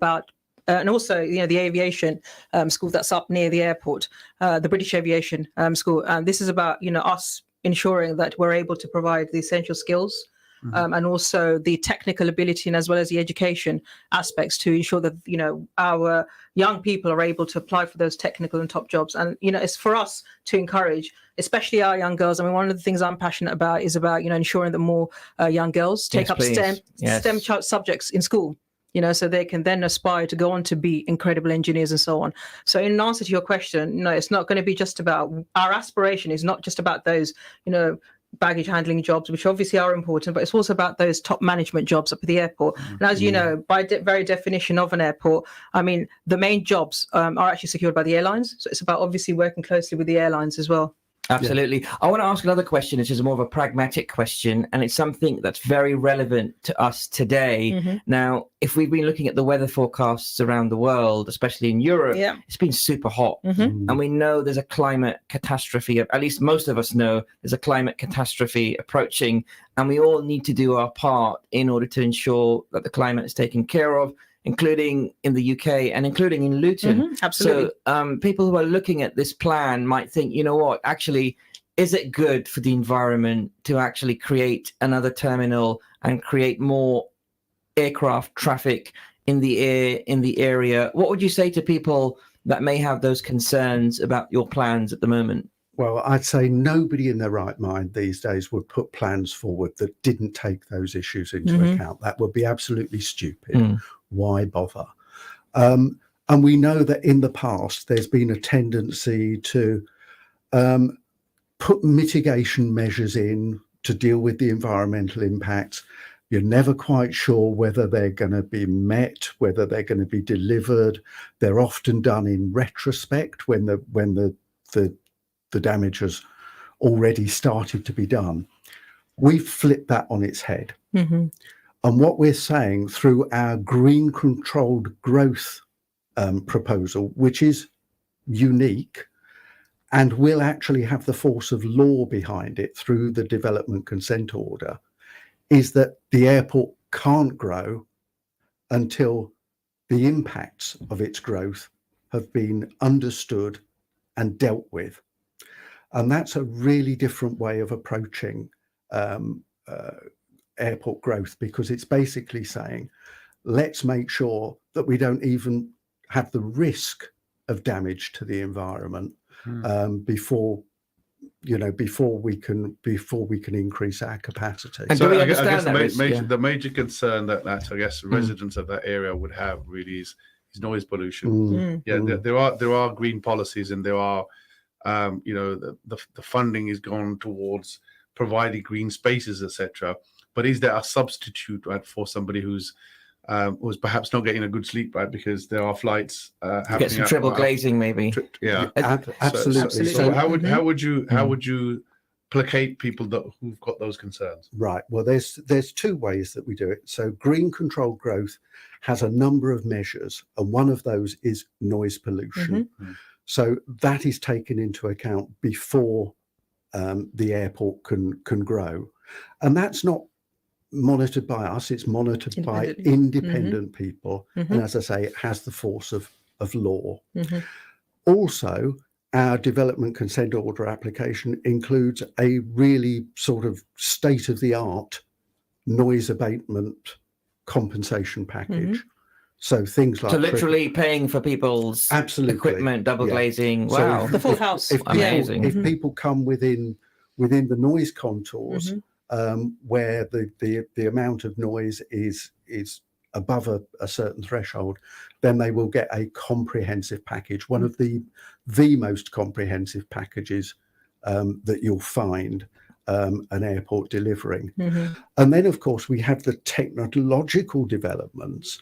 and also, the aviation school that's up near the airport, the British Aviation School. And this is about, us ensuring that we're able to provide the essential skills and also the technical ability, and as well as the education aspects, to ensure that, our young people are able to apply for those technical and top jobs. And, it's for us to encourage, especially our young girls. I mean, one of the things I'm passionate about is about, ensuring that more young girls take up STEM subjects in school. So they can then aspire to go on to be incredible engineers and so on. So in answer to your question, it's not going to be just about, our aspiration is not just about those, baggage handling jobs, which obviously are important, but it's also about those top management jobs up at the airport. And as you know, by very definition of an airport, I mean, the main jobs are actually secured by the airlines. So it's about obviously working closely with the airlines as well. Absolutely. Yeah. I want to ask another question, which is more of a pragmatic question, and it's something that's very relevant to us today. Mm-hmm. Now, if we've been looking at the weather forecasts around the world, especially in Europe, it's been super hot. Mm-hmm. And we know there's a climate catastrophe, at least most of us know there's a climate catastrophe approaching, and we all need to do our part in order to ensure that the climate is taken care of, including in the UK and including in Luton. Mm-hmm, absolutely. So people who are looking at this plan might think, actually, is it good for the environment to actually create another terminal and create more aircraft traffic in the area? What would you say to people that may have those concerns about your plans at the moment? Well, I'd say nobody in their right mind these days would put plans forward that didn't take those issues into account. That would be absolutely stupid. Why bother? And we know that in the past, there's been a tendency to put mitigation measures in to deal with the environmental impacts. You're never quite sure whether they're going to be met, whether they're going to be delivered. They're often done in retrospect when the damage has already started to be done. We've flipped that on its head. Mm-hmm. And what we're saying through our green controlled growth proposal, which is unique and will actually have the force of law behind it through the development consent order, is that the airport can't grow until the impacts of its growth have been understood and dealt with. And that's a really different way of approaching airport growth, because it's basically saying, let's make sure that we don't even have the risk of damage to the environment before we can increase our capacity. And So do we I guess understand that the major concern that I guess residents of that area would have really is noise pollution. There are green policies, and there are the funding is gone towards providing green spaces, etc. But is there a substitute, right, for somebody who's perhaps not getting a good sleep, right, because there are flights happening? Get some triple glazing, maybe. Absolutely. So how would you placate people who've got those concerns? Right. Well, there's two ways that we do it. So green controlled growth has a number of measures, and one of those is noise pollution. So that is taken into account before the airport can grow, and that's not monitored by us. It's monitored by independent people, and as I say, it has the force of law. Also, our development consent order application includes a really sort of state-of-the-art noise abatement compensation package. So things like literally paying for people's equipment, double glazing. So Wow, the full house. Amazing. If people come within the noise contours, where the amount of noise is above a certain threshold, then they will get a comprehensive package, one of the most comprehensive packages that you'll find an airport delivering. And then, of course, we have the technological developments.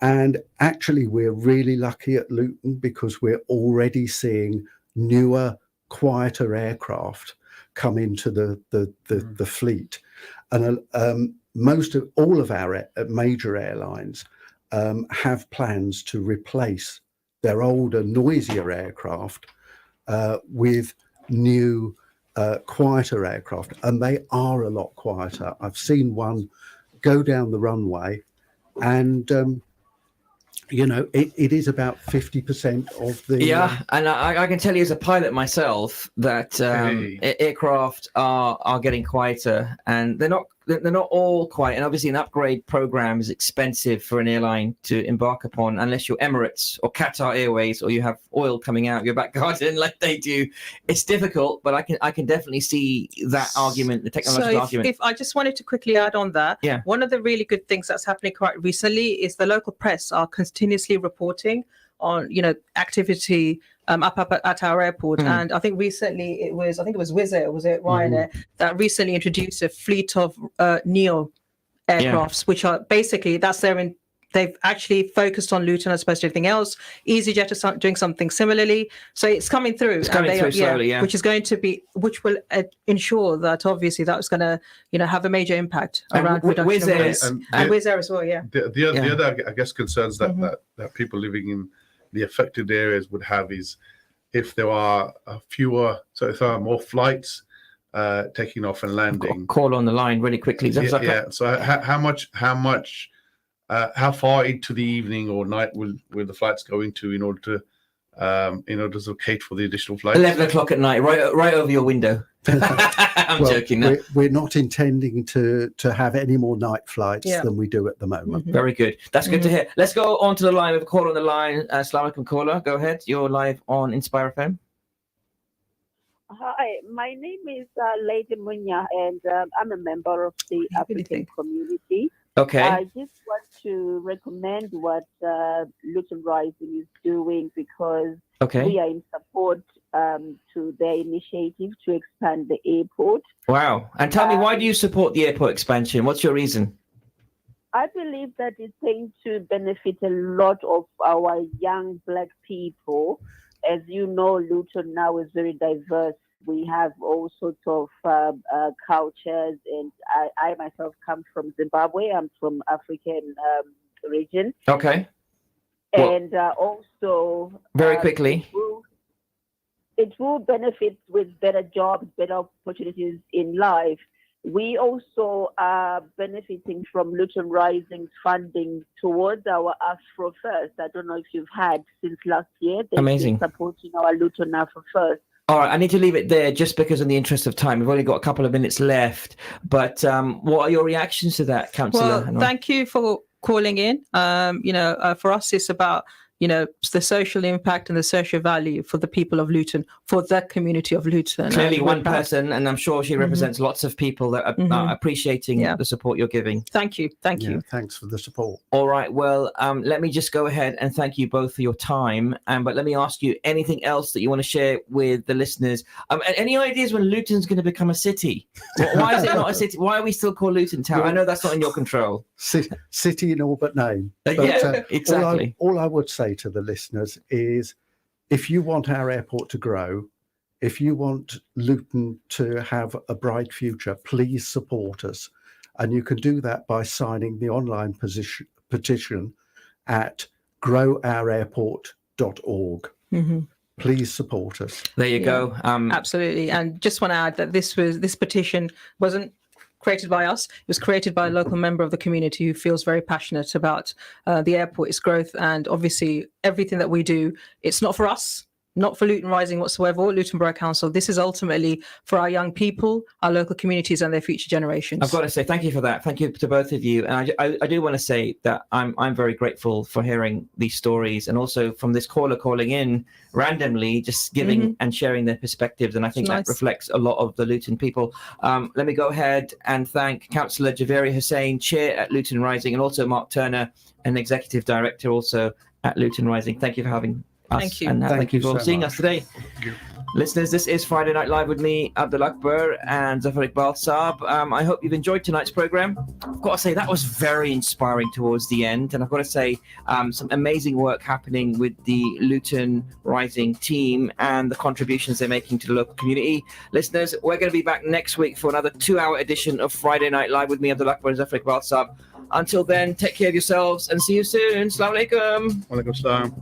And actually, we're really lucky at Luton because we're already seeing newer, quieter aircraft come into the fleet. And all of our major airlines have plans to replace their older, noisier aircraft with new, quieter aircraft. And they are a lot quieter. I've seen one go down the runway, and it is about 50% of the. And I can tell you as a pilot myself that aircraft are getting quieter, and they're not all quiet. And obviously, an upgrade program is expensive for an airline to embark upon, unless you're Emirates or Qatar Airways, or you have oil coming out of your back garden like they do. It's difficult, but I can definitely see that argument, the technological argument. If I just wanted to quickly add on that, one of the really good things that's happening quite recently is the local press are continuously reporting on activity up at our airport. And I think recently it was Wizz Air, was it Ryanair, that recently introduced a fleet of neo aircrafts, which are basically they've actually focused on Luton as opposed to anything else. EasyJet is doing something similarly, so it's coming through. It's coming through slowly, which will ensure that obviously that's going to have a major impact around reduction of noise. And Wizz Air as well, The other, I guess, concerns that people living in the affected areas would have is if there are if there are more flights taking off and landing. Call on the line really quickly. So how far into the evening or night will the flights go into in order to cater for the additional flights? 11 o'clock at night, right over your window. I'm joking. No. We're not intending to have any more night flights than we do at the moment. Very good. That's good to hear. Let's go on to the line. We have a caller on the line. Assalamu alaikum, caller. Go ahead. You're live on Inspire FM. Hi, my name is Lady Munya, and I'm a member of the African community. Okay. I just want to recommend what Luton Rising is doing, because we are in support to their initiative to expand the airport. Wow. And tell me, why do you support the airport expansion? What's your reason? I believe that it's going to benefit a lot of our young Black people. As you know, Luton now is very diverse. We have all sorts of cultures, and I myself come from Zimbabwe. I'm from African region. Okay. And also... Very quickly. It will benefit with better jobs, better opportunities in life. We also are benefiting from Luton Rising's funding towards our Afro First. I don't know if you've had since last year. They've Amazing. been supporting our Luton Afro First. All right, I need to leave it there just because in the interest of time. We've only got a couple of minutes left. But what are your reactions to that, Councillor? Well, thank you for calling in. For us, it's about the social impact and the social value for the people of Luton, for the community of Luton. Clearly one person, and I'm sure she represents lots of people that are appreciating the support you're giving. Thank you. Thank you. Thanks for the support. All right. Well, let me just go ahead and thank you both for your time. But let me ask you anything else that you want to share with the listeners. Any ideas when Luton's going to become a city? Why is it not a city? Why are we still called Luton Town? I know that's not in your control. City in all but name. But, exactly. All I would say to the listeners is, if you want our airport to grow, if you want Luton to have a bright future, please support us. And you can do that by signing the online petition at growOurAirport.org. Please support us. There you go. Absolutely. And just want to add that this petition wasn't created by us. It was created by a local member of the community who feels very passionate about the airport, its growth, and obviously everything that we do. It's not for us, not for Luton Rising whatsoever, or Luton Borough Council. This is ultimately for our young people, our local communities, and their future generations. I've got to say thank you for that. Thank you to both of you. And I do want to say that I'm very grateful for hearing these stories, and also from this caller calling in randomly, just giving and sharing their perspectives. And I think that reflects a lot of the Luton people. Let me go ahead and thank Councillor Javeria Hussain, Chair at Luton Rising, and also Mark Turner, an Executive Director also at Luton Rising. Thank you for having us. Thank you. And thank you for so seeing much. us today. Listeners, this is Friday Night Live with me, Abdul Akbur and Zaffar Iqbal Saab. I hope you've enjoyed tonight's program. I've got to say that was very inspiring towards the end. And I've got to say some amazing work happening with the Luton Rising team and the contributions they're making to the local community. Listeners, we're going to be back next week for another 2-hour edition of Friday Night Live with me, Abdul Akbur and Zaffar Iqbal Saab. Until then, take care of yourselves and see you soon. Assalamu alaikum. Walaikum salam.